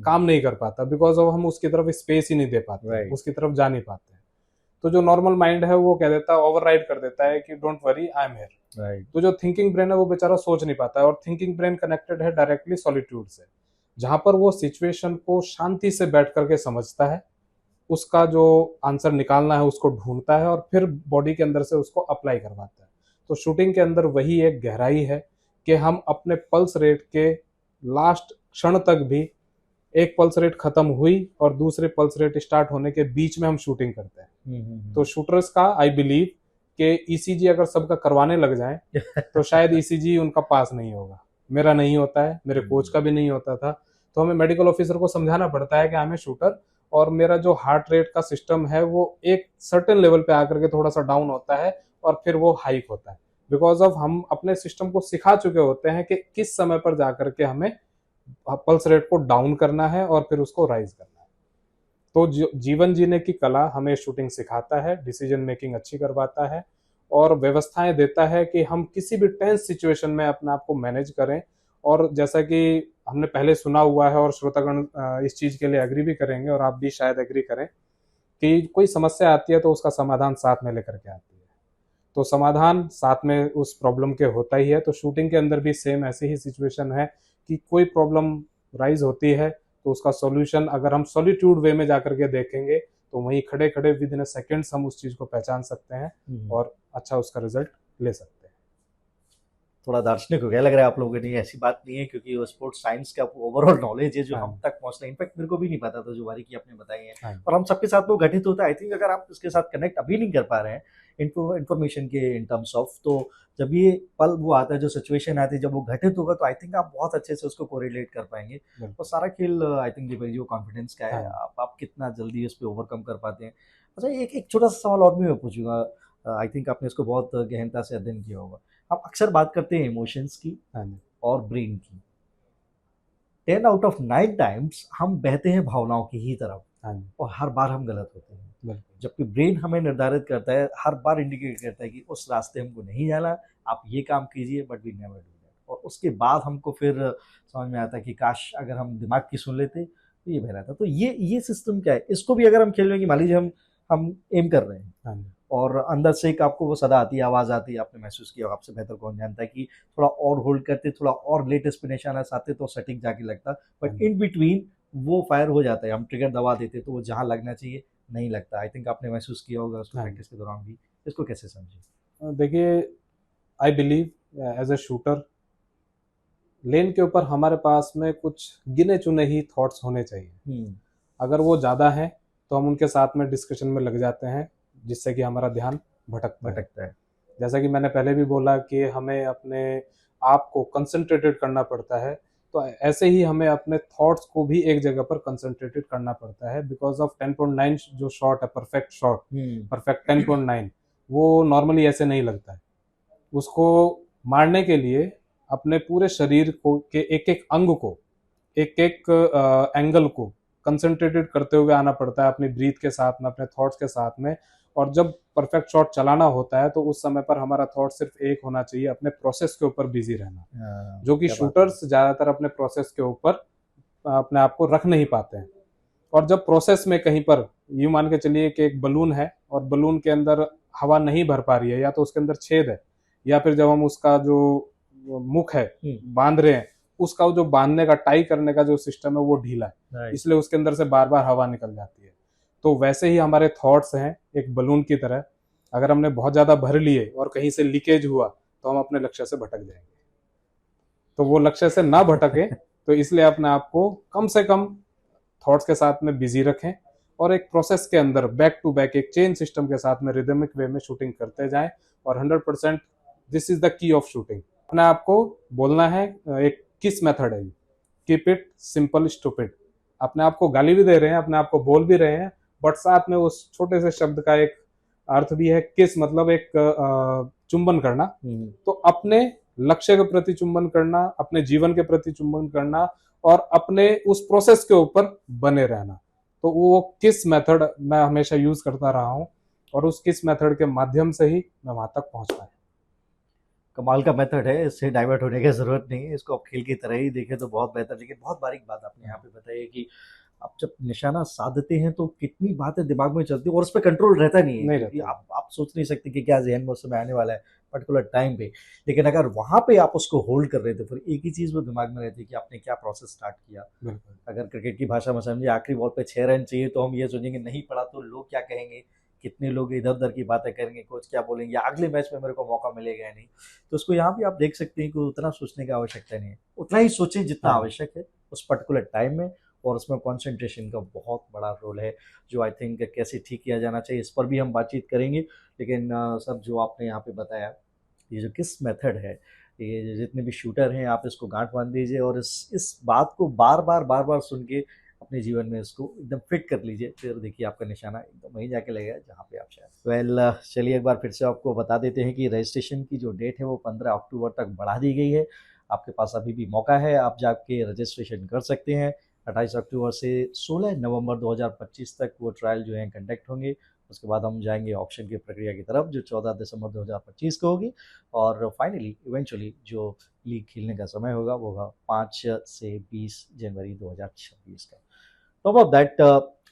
काम नहीं कर पाता, बिकॉज ऑफ हम उसकी तरफ स्पेस ही नहीं दे पाते, उसकी तरफ जा नहीं पाते। तो जो नॉर्मल माइंड है वो कह देता है, ओवरराइड कर देता है कि don't worry I am here. तो जो थिंकिंग ब्रेन है वो बेचारा सोच नहीं पाता है, और थिंकिंग ब्रेन कनेक्टेड है डायरेक्टली सॉलिट्यूड से, जहां पर वो सिचुएशन को शांति से बैठ करके समझता है, उसका जो आंसर निकालना है उसको ढूंढता है, और फिर बॉडी के अंदर से उसको अप्लाई करवाता है। तो शूटिंग के अंदर वही एक गहराई है कि हम अपने पल्स रेट के लास्ट क्षण तक भी, एक पल्स रेट खत्म हुई और दूसरे पल्स रेट स्टार्ट होने के बीच में हम शूटिंग करते हैं। तो शूटर्स का आई बिलीव कि ईसीजी अगर सबका करवाने लग जाए तो शायद ईसीजी उनका पास नहीं होगा। मेरा नहीं होता है, मेरे कोच का भी नहीं होता था। तो हमें मेडिकल ऑफिसर को समझाना पड़ता है कि हमें शूटर, और मेरा जो हार्ट रेट का सिस्टम है वो एक सर्टेन लेवल पे आकर के थोड़ा सा डाउन होता है और फिर वो हाइक होता है, बिकॉज ऑफ हम अपने सिस्टम को सिखा चुके होते हैं कि किस समय पर जाकर के हमें पल्स रेट को डाउन करना है और फिर उसको राइज करना है। तो जीवन जीने की कला हमें शूटिंग सिखाता है, डिसीजन मेकिंग अच्छी करवाता है, और व्यवस्थाएं देता है कि हम किसी भी टेंस सिचुएशन में अपने आप को मैनेज करें। और जैसा कि हमने पहले सुना हुआ है, और श्रोतागण इस चीज के लिए एग्री भी करेंगे, और आप भी शायद एग्री करें, कि कोई समस्या आती है तो उसका समाधान साथ में लेकर के आती है। तो समाधान साथ में उस प्रॉब्लम के होता ही है। तो शूटिंग के अंदर भी सेम ऐसी ही सिचुएशन है कि कोई प्रॉब्लम राइज होती है तो उसका सॉल्यूशन अगर हम सॉलिट्यूड वे में जाकर के देखेंगे तो वहीं खड़े खड़े विद इन अ सेकेंड्स हम उस चीज को पहचान सकते हैं और अच्छा उसका रिजल्ट ले सकते हैं। थोड़ा दार्शनिक हो गया लग रहा है आप लोगों के लिए। ऐसी बात नहीं है, क्योंकि वो स्पोर्ट्स साइंस का ओवरऑल नॉलेज है जो हम हाँ तक पहुंचना है। इनफैक्ट मेरे को भी नहीं पता था, जो बारीकी आपने बताई है हाँ और हम सबके साथ वो घटित होता है। आई थिंक अगर आप इसके साथ कनेक्ट अभी नहीं कर पा रहे हैं इन्फॉर्मेशन के इन टर्म्स ऑफ, तो जब ये पल वो आता है, जो सिचुएशन आती है, जब वो घटित होगा, तो आई थिंक आप बहुत अच्छे से उसको कोरिलेट कर पाएंगे। बिल्कुल। और सारा खेल आई थिंक दीपक जी वो कॉन्फिडेंस का है, हाँ आप कितना जल्दी उस पर ओवरकम कर पाते हैं। अच्छा, एक छोटा सा सवाल और भी मैं पूछूंगा। आई थिंक आपने इसको बहुत गहनता से अध्ययन किया होगा। हम अक्सर बात करते हैं इमोशंस की हाँ जी और ब्रेन की। 10 आउट ऑफ 9 टाइम्स हम बहते हैं भावनाओं की ही तरफ, हाँ जी और हर बार हम गलत होते हैं। बिल्कुल। जबकि ब्रेन हमें निर्धारित करता है, हर बार इंडिकेट करता है कि उस रास्ते हमको नहीं जाना, आप ये काम कीजिए, but we never do that. और उसके बाद हमको फिर समझ में आता है कि काश अगर हम दिमाग की सुन लेते तो ये बह रहा था। तो ये सिस्टम क्या है? इसको भी अगर हम खेल रहे हैं कि मान लीजिए हम एम कर रहे हैं हाँ जी और अंदर से एक आपको वो सदा आती है, आवाज़ आती है, आपने महसूस किया होगा, आपसे बेहतर कौन जानता है, कि थोड़ा और होल्ड करते, थोड़ा और लेट एस्पिनेशन आते तो सटीक जाके लगता, हाँ बट जी। इन बिटवीन वो फायर हो जाता है, हम ट्रिगर दबा देते तो वो जहाँ लगना चाहिए नहीं लगता। आई थिंक आपने महसूस किया होगा उसको हाँ प्रैक्टिस के दौरान भी। इसको कैसे समझे? देखिए, I believe as a shooter lane के ऊपर हमारे पास में कुछ गिने चुने ही थॉट्स होने चाहिए। अगर वो ज़्यादा हैं तो हम उनके साथ में डिस्कशन में लग जाते हैं जिससे कि हमारा ध्यान भटकता है। भटकता है। जैसा कि मैंने पहले भी बोला कि हमें अपने आप को कंसंट्रेटेड करना पड़ता है, तो ऐसे ही हमें अपने थॉट्स को भी एक जगह पर कंसंट्रेटेड करना पड़ता है। बिकॉज ऑफ 10.9 जो शॉट है, परफेक्ट शॉट, परफेक्ट 10.9 वो नॉर्मली ऐसे नहीं लगता है। उसको मारने के लिए अपने पूरे शरीर को के एक एक अंग को, एक एक एंगल को कंसंट्रेटेड करते हुए आना पड़ता है अपनी ब्रीथ के साथ में, अपने थॉट्स के साथ में। और जब परफेक्ट शॉट चलाना होता है तो उस समय पर हमारा थॉट सिर्फ एक होना चाहिए, अपने प्रोसेस के ऊपर बिजी रहना, जो कि क्या बात है। शूटर्स ज्यादातर अपने प्रोसेस के ऊपर अपने आप को रख नहीं पाते हैं। और जब प्रोसेस में कहीं पर यूं मान के चलिए कि एक बलून है और बलून के अंदर हवा नहीं भर पा रही है, या तो उसके अंदर छेद है, या फिर जब हम उसका जो मुख है बांध रहे हैं, उसका जो बांधने का, टाई करने का जो सिस्टम है वो ढीला है, राइट। इसलिए उसके अंदर से बार बार हवा निकल जाती है। तो वैसे ही हमारे थॉट्स हैं एक बलून की तरह। अगर हमने बहुत ज्यादा भर लिए और कहीं से लीकेज हुआ तो हम अपने लक्ष्य से भटक जाएंगे। तो वो लक्ष्य से ना भटके तो इसलिए अपने आप को कम से कम थॉट्स के साथ में बिजी रखें और एक प्रोसेस के अंदर बैक टू बैक एक चेन सिस्टम के साथ में रिदमिक वे में शूटिंग करते जाएं। और 100% this is the key of shooting. अपने आप को बोलना है, एक किस मेथड है, कीप इट सिंपल स्टूपिड। अपने आप को गाली भी दे रहे हैं, अपने आप को बोल भी रहे हैं, बट साथ में उस छोटे से शब्द का एक अर्थ भी है। किस मतलब एक चुंबन करना। तो अपने लक्ष्य के प्रति चुंबन करना, अपने जीवन के प्रति चुंबन करना और अपने उस प्रोसेस के ऊपर बने रहना। तो वो किस मेथड मैं हमेशा यूज करता रहा हूँ और उस किस मेथड के माध्यम से ही मैं वहां तक पहुंच पाया। कमाल का मेथड है, इससे डाइवर्ट होने की ज़रूरत नहीं है, इसको आप खेल की तरह ही देखें तो बहुत बेहतर। लेकिन बहुत बारीक बात आपने यहाँ पे बताई है कि आप जब निशाना साधते हैं तो कितनी बातें दिमाग में चलती है और उस पर कंट्रोल रहता नहीं है, नहीं क्योंकि रहता। आप सोच नहीं सकते कि क्या ज़हन में उस समय आने वाला है पर्टिकुलर टाइम पे। लेकिन अगर वहाँ पे आप उसको होल्ड कर रहे थे, फिर एक ही चीज़ वो दिमाग में रहती है कि आपने क्या प्रोसेस स्टार्ट किया। बिल्कुल अगर क्रिकेट की भाषा में समझिए, आखिरी बॉल पे 6 रन चाहिए, तो हम ये सोचेंगे नहीं पड़ा तो लोग क्या कहेंगे, कितने लोग इधर उधर की बातें करेंगे, कोच क्या बोलेंगे, या अगले मैच में मेरे को मौका मिलेगा या नहीं। तो उसको यहाँ भी आप देख सकते हैं कि उतना सोचने की आवश्यकता नहीं है, उतना ही सोचें जितना हाँ आवश्यक है उस पर्टिकुलर टाइम में। और उसमें कॉन्सेंट्रेशन का बहुत बड़ा रोल है, जो आई थिंक कैसे ठीक किया जाना चाहिए इस पर भी हम बातचीत करेंगे। लेकिन सर, जो आपने यहाँ पे बताया, ये जो किस मेथड है, ये जितने भी शूटर हैं आप इसको गांठ बांध दीजिए और इस बात को बार बार सुन के अपने जीवन में इसको एकदम फिट कर लीजिए। फिर देखिए आपका निशाना एकदम वहीं जाके लगेगा जहाँ पे आप शायद। वेल, चलिए एक बार फिर से आपको बता देते हैं कि रजिस्ट्रेशन की जो डेट है वो 15 अक्टूबर तक बढ़ा दी गई है। आपके पास अभी भी मौका है, आप जाके रजिस्ट्रेशन कर सकते हैं। 28 अक्टूबर से 16 नवंबर 2025 तक वो ट्रायल जो है कंडक्ट होंगे। उसके बाद हम जाएंगे ऑप्शन की प्रक्रिया की तरफ, जो 14 दिसंबर 2025 को होगी। और फाइनली इवेंचुअली जो लीग खेलने का समय होगा वो होगा 5 से 20 जनवरी 2026 का। तो अबाउट दैट,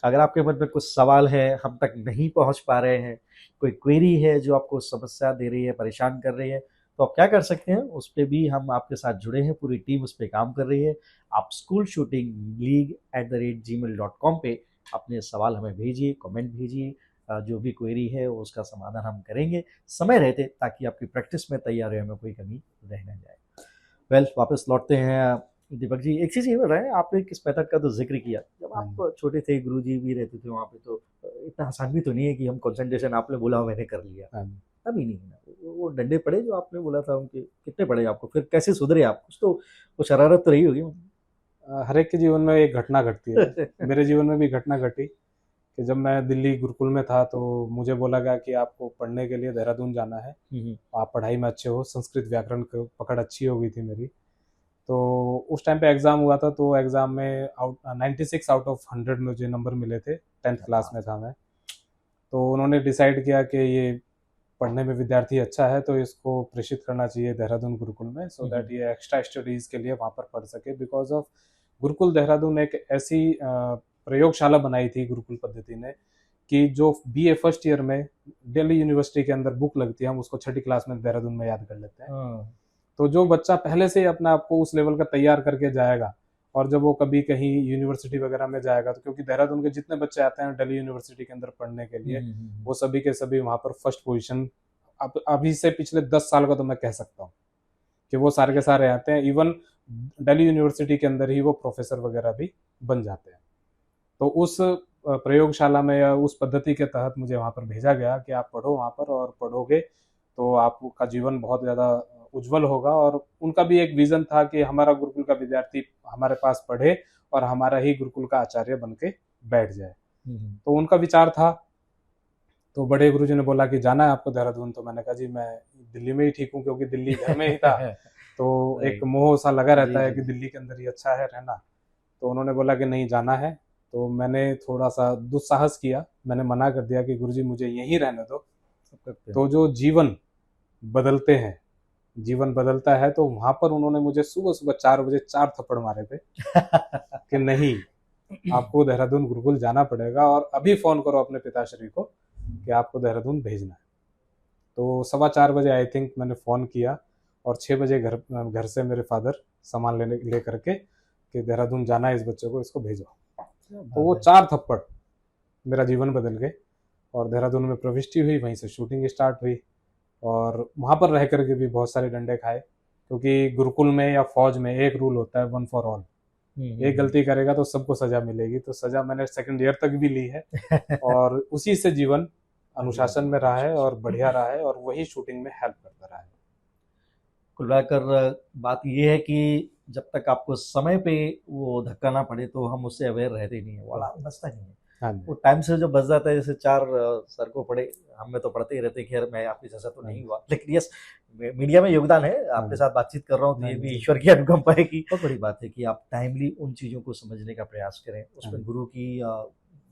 अगर आपके मन में कुछ सवाल है, हम तक नहीं पहुंच पा रहे हैं, कोई क्वेरी है जो आपको समस्या दे रही है, परेशान कर रही है, तो आप क्या कर सकते हैं, उस पे भी हम आपके साथ जुड़े हैं, पूरी टीम उस पे काम कर रही है। आप schoolshootingleague@gmail.com पे अपने सवाल हमें भेजिए, कमेंट भेजिए, जो भी क्वेरी है उसका समाधान हम करेंगे समय रहते, ताकि आपकी प्रैक्टिस में, तैयारियों में कोई कमी रह ना जाए। वेल, वापस लौटते हैं। दीपक जी, एक चीज़ ये बताएं, आपने किस मेथड का तो जिक्र किया, जब आप छोटे थे, गुरुजी भी रहते थे वहाँ पे, तो इतना आसान भी तो नहीं है कि हम कंसंट्रेशन आपने बोला मैंने कर लिया, अभी नहीं है ना। वो डंडे पड़े जो आपने बोला था उनके, कितने पड़े आपको, फिर कैसे सुधरे आप, कुछ तो वो शरारत तो रही होगी। हर एक के जीवन में एक घटना घटती है। मेरे जीवन में भी घटना घटी कि जब मैं दिल्ली गुरुकुल में था तो मुझे बोला गया कि आपको पढ़ने के लिए देहरादून जाना है, आप पढ़ाई में अच्छे हो, संस्कृत व्याकरण की पकड़ अच्छी हो गई थी मेरी। तो उस टाइम पे एग्ज़ाम हुआ था, तो एग्ज़ाम में 96 आउट ऑफ 100 मुझे नंबर मिले थे, 10th क्लास में था मैं। तो उन्होंने डिसाइड किया कि ये पढ़ने में विद्यार्थी अच्छा है तो इसको प्रेषित करना चाहिए देहरादून गुरुकुल में, सो दैट ये एक्स्ट्रा स्टडीज़ के लिए वहाँ पर पढ़ सके। बिकॉज ऑफ गुरुकुल देहरादून एक ऐसी प्रयोगशाला बनाई थी गुरुकुल पद्धति ने कि जो बीए फर्स्ट ईयर में दिल्ली यूनिवर्सिटी के अंदर बुक लगती है, हम उसको छठी क्लास में देहरादून में याद कर लेते हैं। तो जो बच्चा पहले से ही अपने आप को उस लेवल का तैयार करके जाएगा, और जब वो कभी कहीं यूनिवर्सिटी वगैरह में जाएगा, तो क्योंकि देहरादून के जितने बच्चे आते हैं दिल्ली यूनिवर्सिटी के अंदर पढ़ने के लिए, वो सभी के सभी वहाँ पर फर्स्ट पोजीशन, अब अभी से पिछले 10 साल का तो मैं कह सकता हूँ कि वो सारे के सारे आते हैं। इवन दिल्ली यूनिवर्सिटी के अंदर ही वो प्रोफेसर वगैरह भी बन जाते हैं। तो उस प्रयोगशाला में या उस पद्धति के तहत मुझे वहाँ पर भेजा गया कि आप पढ़ो वहाँ पर, और पढ़ोगे तो आपका जीवन बहुत ज़्यादा उज्जवल होगा। और उनका भी एक विजन था कि हमारा गुरुकुल का विद्यार्थी हमारे पास पढ़े और हमारा ही गुरुकुल का आचार्य बन के बैठ जाए। तो उनका विचार था। तो बड़े गुरुजी ने बोला कि जाना है आपको देहरादून, तो मैंने कहा जी मैं दिल्ली में ही ठीक हूँ, क्योंकि दिल्ली घर में ही था। तो एक मोह सा लगा रहता है कि दिल्ली के अंदर ही अच्छा है रहना। तो उन्होंने बोला कि नहीं जाना है। तो मैंने थोड़ा सा दुस्साहस किया, मैंने मना कर दिया कि गुरुजी मुझे यहीं रहने दो। तो जो जीवन बदलते हैं, जीवन बदलता है, तो वहां पर उन्होंने मुझे सुबह सुबह 4 बजे 4 थप्पड़ मारे थे कि नहीं, आपको देहरादून गुरुकुल जाना पड़ेगा, और अभी फोन करो अपने पिताश्री को कि आपको देहरादून भेजना है। तो 4:15 बजे आई थिंक मैंने फ़ोन किया, और 6 बजे घर से मेरे फादर सामान ले करके कि देहरादून जाना है इस बच्चे को, इसको भेजो। तो वो 4 थप्पड़ मेरा जीवन बदल गए, और देहरादून में प्रविष्टि हुई, वहीं से शूटिंग स्टार्ट हुई। और वहाँ पर रह करके भी बहुत सारे डंडे खाए, क्योंकि गुरुकुल में या फौज में एक रूल होता है, वन फॉर ऑल। एक गलती करेगा तो सबको सजा मिलेगी। तो सजा मैंने सेकंड ईयर तक भी ली है, और उसी से जीवन अनुशासन में रहा है और बढ़िया रहा है, और वही शूटिंग में हेल्प करता रहा है। कुल मिलाकर बात ये है कि जब तक आपको समय पे वो धक्का ना पड़े तो हम उससे अवेयर रहते नहीं है, वो अलार्म बजता नहीं है। वो टाइम से जो बज जाता है, जैसे 4 सर को पड़े, हमें तो पढ़ते ही रहते, खैर मैं आपकी जैसा तो नहीं हुआ, लेकिन यस, मीडिया में योगदान है, आपके साथ बातचीत कर रहा हूँ तो ये भी ईश्वर की अनुकंपा है कि बहुत बड़ी बात है कि आप टाइमली उन चीज़ों को समझने का प्रयास करें। उसमें गुरु की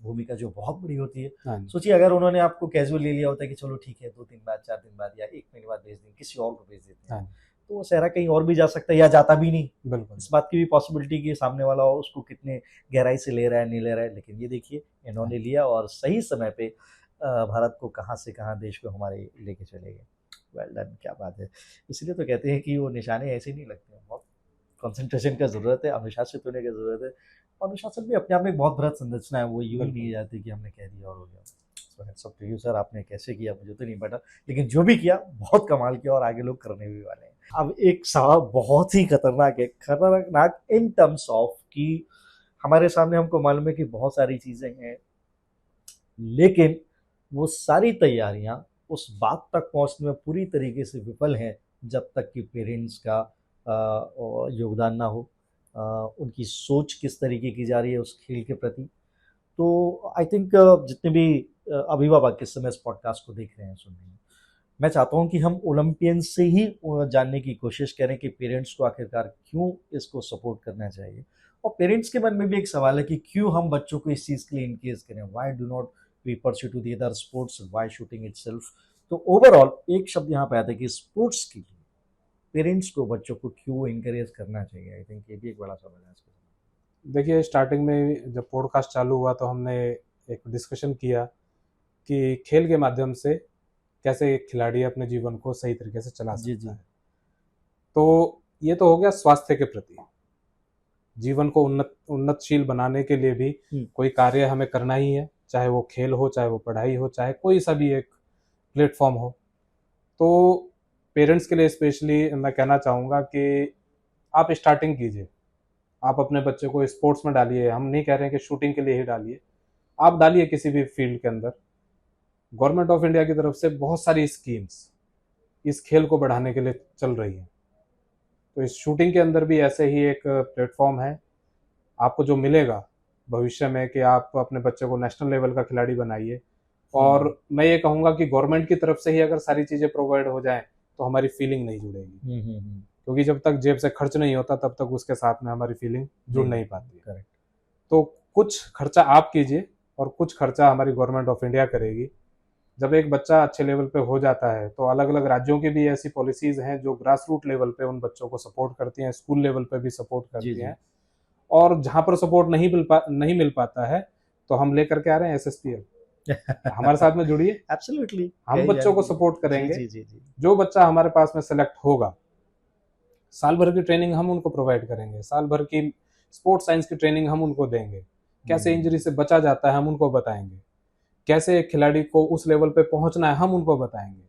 भूमिका जो बहुत बड़ी होती है। सोचिए अगर उन्होंने आपको कैजुअल ले लिया होता है कि चलो ठीक है 2 दिन बाद, 4 दिन बाद या 1 महीने बाद भेज दें, किसी और को भेज देते हैं, तो वो सहरा कहीं और भी जा सकता है या जाता भी नहीं। इस बात की भी पॉसिबिलिटी कि सामने वाला हो उसको कितने गहराई से ले रहा है, नहीं ले रहा है, लेकिन ये देखिए इन्होंने लिया और सही समय पे भारत को कहाँ से कहाँ, देश को हमारे लेके चले गए। वेल डन, क्या बात है। इसलिए तो कहते हैं कि वो निशाने ऐसे नहीं लगते हैं, बहुत कंसंट्रेशन का ज़रूरत है, अनुशासित होने की ज़रूरत है। अनुशासन भी अपने आप में एक बहुत बृहत संरचना है, वो यूं ही नहीं जाती कि हमने कह दिया और हो गया। So hats off to you sir, आपने कैसे किया मुझे तो नहीं पता, लेकिन जो भी किया बहुत कमाल किया, और आगे लोग करने भी वाले हैं। अब एक सवाल बहुत ही खतरनाक है, खतरनाक इन टर्म्स ऑफ कि हमारे सामने हमको मालूम है कि बहुत सारी चीज़ें हैं, लेकिन वो सारी तैयारियां उस बात तक पहुंचने में पूरी तरीके से विफल हैं जब तक कि पेरेंट्स का योगदान ना हो, उनकी सोच किस तरीके की जा रही है उस खेल के प्रति। तो आई थिंक जितने भी अभिभावक इस समय इस पॉडकास्ट को देख रहे हैं, सुन रहे हैं, मैं चाहता हूं कि हम ओलंपियन से ही जानने की कोशिश करें कि पेरेंट्स को आखिरकार क्यों इसको सपोर्ट करना चाहिए, और पेरेंट्स के मन में भी एक सवाल है कि क्यों हम बच्चों को इस चीज़ के लिए इंकेज करें, why do not we pursue to the other sports, why shooting itself. तो ओवरऑल एक शब्द यहाँ पे आता है कि स्पोर्ट्स के लिए पेरेंट्स को बच्चों को क्यों इनकरेज करना चाहिए। आई थिंक ये भी एक बड़ा सवाल है। देखिए, स्टार्टिंग में जब पॉडकास्ट चालू हुआ तो हमने एक डिस्कशन किया कि खेल के माध्यम से कैसे एक खिलाड़ी अपने जीवन को सही तरीके से चला जी सकता जी। है। तो ये तो हो गया स्वास्थ्य के प्रति। जीवन को उन्नतशील बनाने के लिए भी कोई कार्य हमें करना ही है, चाहे वो खेल हो, चाहे वो पढ़ाई हो, चाहे कोई सा भी एक प्लेटफॉर्म हो। तो पेरेंट्स के लिए स्पेशली मैं कहना चाहूँगा कि आप स्टार्टिंग कीजिए। आप अपने बच्चे को स्पोर्ट्स में डालिए। हम नहीं कह रहे हैं कि शूटिंग के लिए ही डालिए, आप डालिए किसी भी फील्ड के अंदर। गवर्नमेंट ऑफ इंडिया की तरफ से बहुत सारी स्कीम्स इस खेल को बढ़ाने के लिए चल रही है। तो इस शूटिंग के अंदर भी ऐसे ही एक प्लेटफॉर्म है। आपको जो मिलेगा भविष्य में कि आप अपने बच्चे को नेशनल लेवल का खिलाड़ी बनाइए। और मैं ये कहूँगा कि गवर्नमेंट की तरफ से ही अगर सारी चीज़ें प्रोवाइड हो जाएं तो हमारी फीलिंग नहीं जुड़ेगी। क्योंकि जब तक जेब से खर्च नहीं होता तब तक उसके साथ में हमारी फीलिंग जुड़ नहीं पाती। करेक्ट। तो कुछ खर्चा आप कीजिए और कुछ खर्चा हमारी गवर्नमेंट ऑफ इंडिया करेगी। जब एक बच्चा अच्छे लेवल पे हो जाता है तो अलग अलग राज्यों की भी ऐसी पॉलिसीज हैं जो ग्रास रूट लेवल पे उन बच्चों को सपोर्ट करती हैं, स्कूल लेवल पे भी सपोर्ट जी करती जी। हैं। और जहां पर सपोर्ट नहीं मिल पाता है तो हम लेकर के आ रहे हैं SSPL। हमारे साथ में जुड़िए, एब्सोल्युटली। हम बच्चों को सपोर्ट करेंगे। जी जी जी। जो बच्चा हमारे पास में सेलेक्ट होगा, साल भर की ट्रेनिंग हम उनको प्रोवाइड करेंगे, साल भर की स्पोर्ट्स साइंस की ट्रेनिंग हम उनको देंगे। कैसे इंजरी से बचा जाता है हम उनको बताएंगे, कैसे एक खिलाड़ी को उस लेवल पे पहुंचना है हम उनको बताएंगे।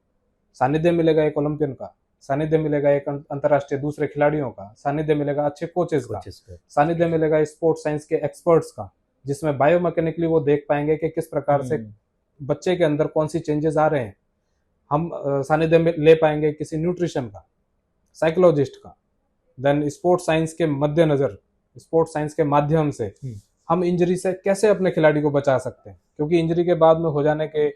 सानिध्य मिलेगा एक ओलंपियन का, सानिध्य मिलेगा एक अंतर्राष्ट्रीय दूसरे खिलाड़ियों का, सानिध्य मिलेगा अच्छे कोचेस का, सानिध्य मिलेगा स्पोर्ट्स साइंस के एक्सपर्ट्स का, जिसमें बायोमैकेनिकली वो देख पाएंगे कि किस प्रकार से बच्चे के अंदर कौन सी चेंजेस आ रहे हैं। हम सानिध्य में ले पाएंगे किसी न्यूट्रिशन का, साइकोलॉजिस्ट का। देन स्पोर्ट्स साइंस के मद्देनजर, स्पोर्ट्स साइंस के माध्यम से हम इंजरी से कैसे अपने खिलाड़ी को बचा सकते हैं। क्योंकि इंजरी के बाद में हो जाने के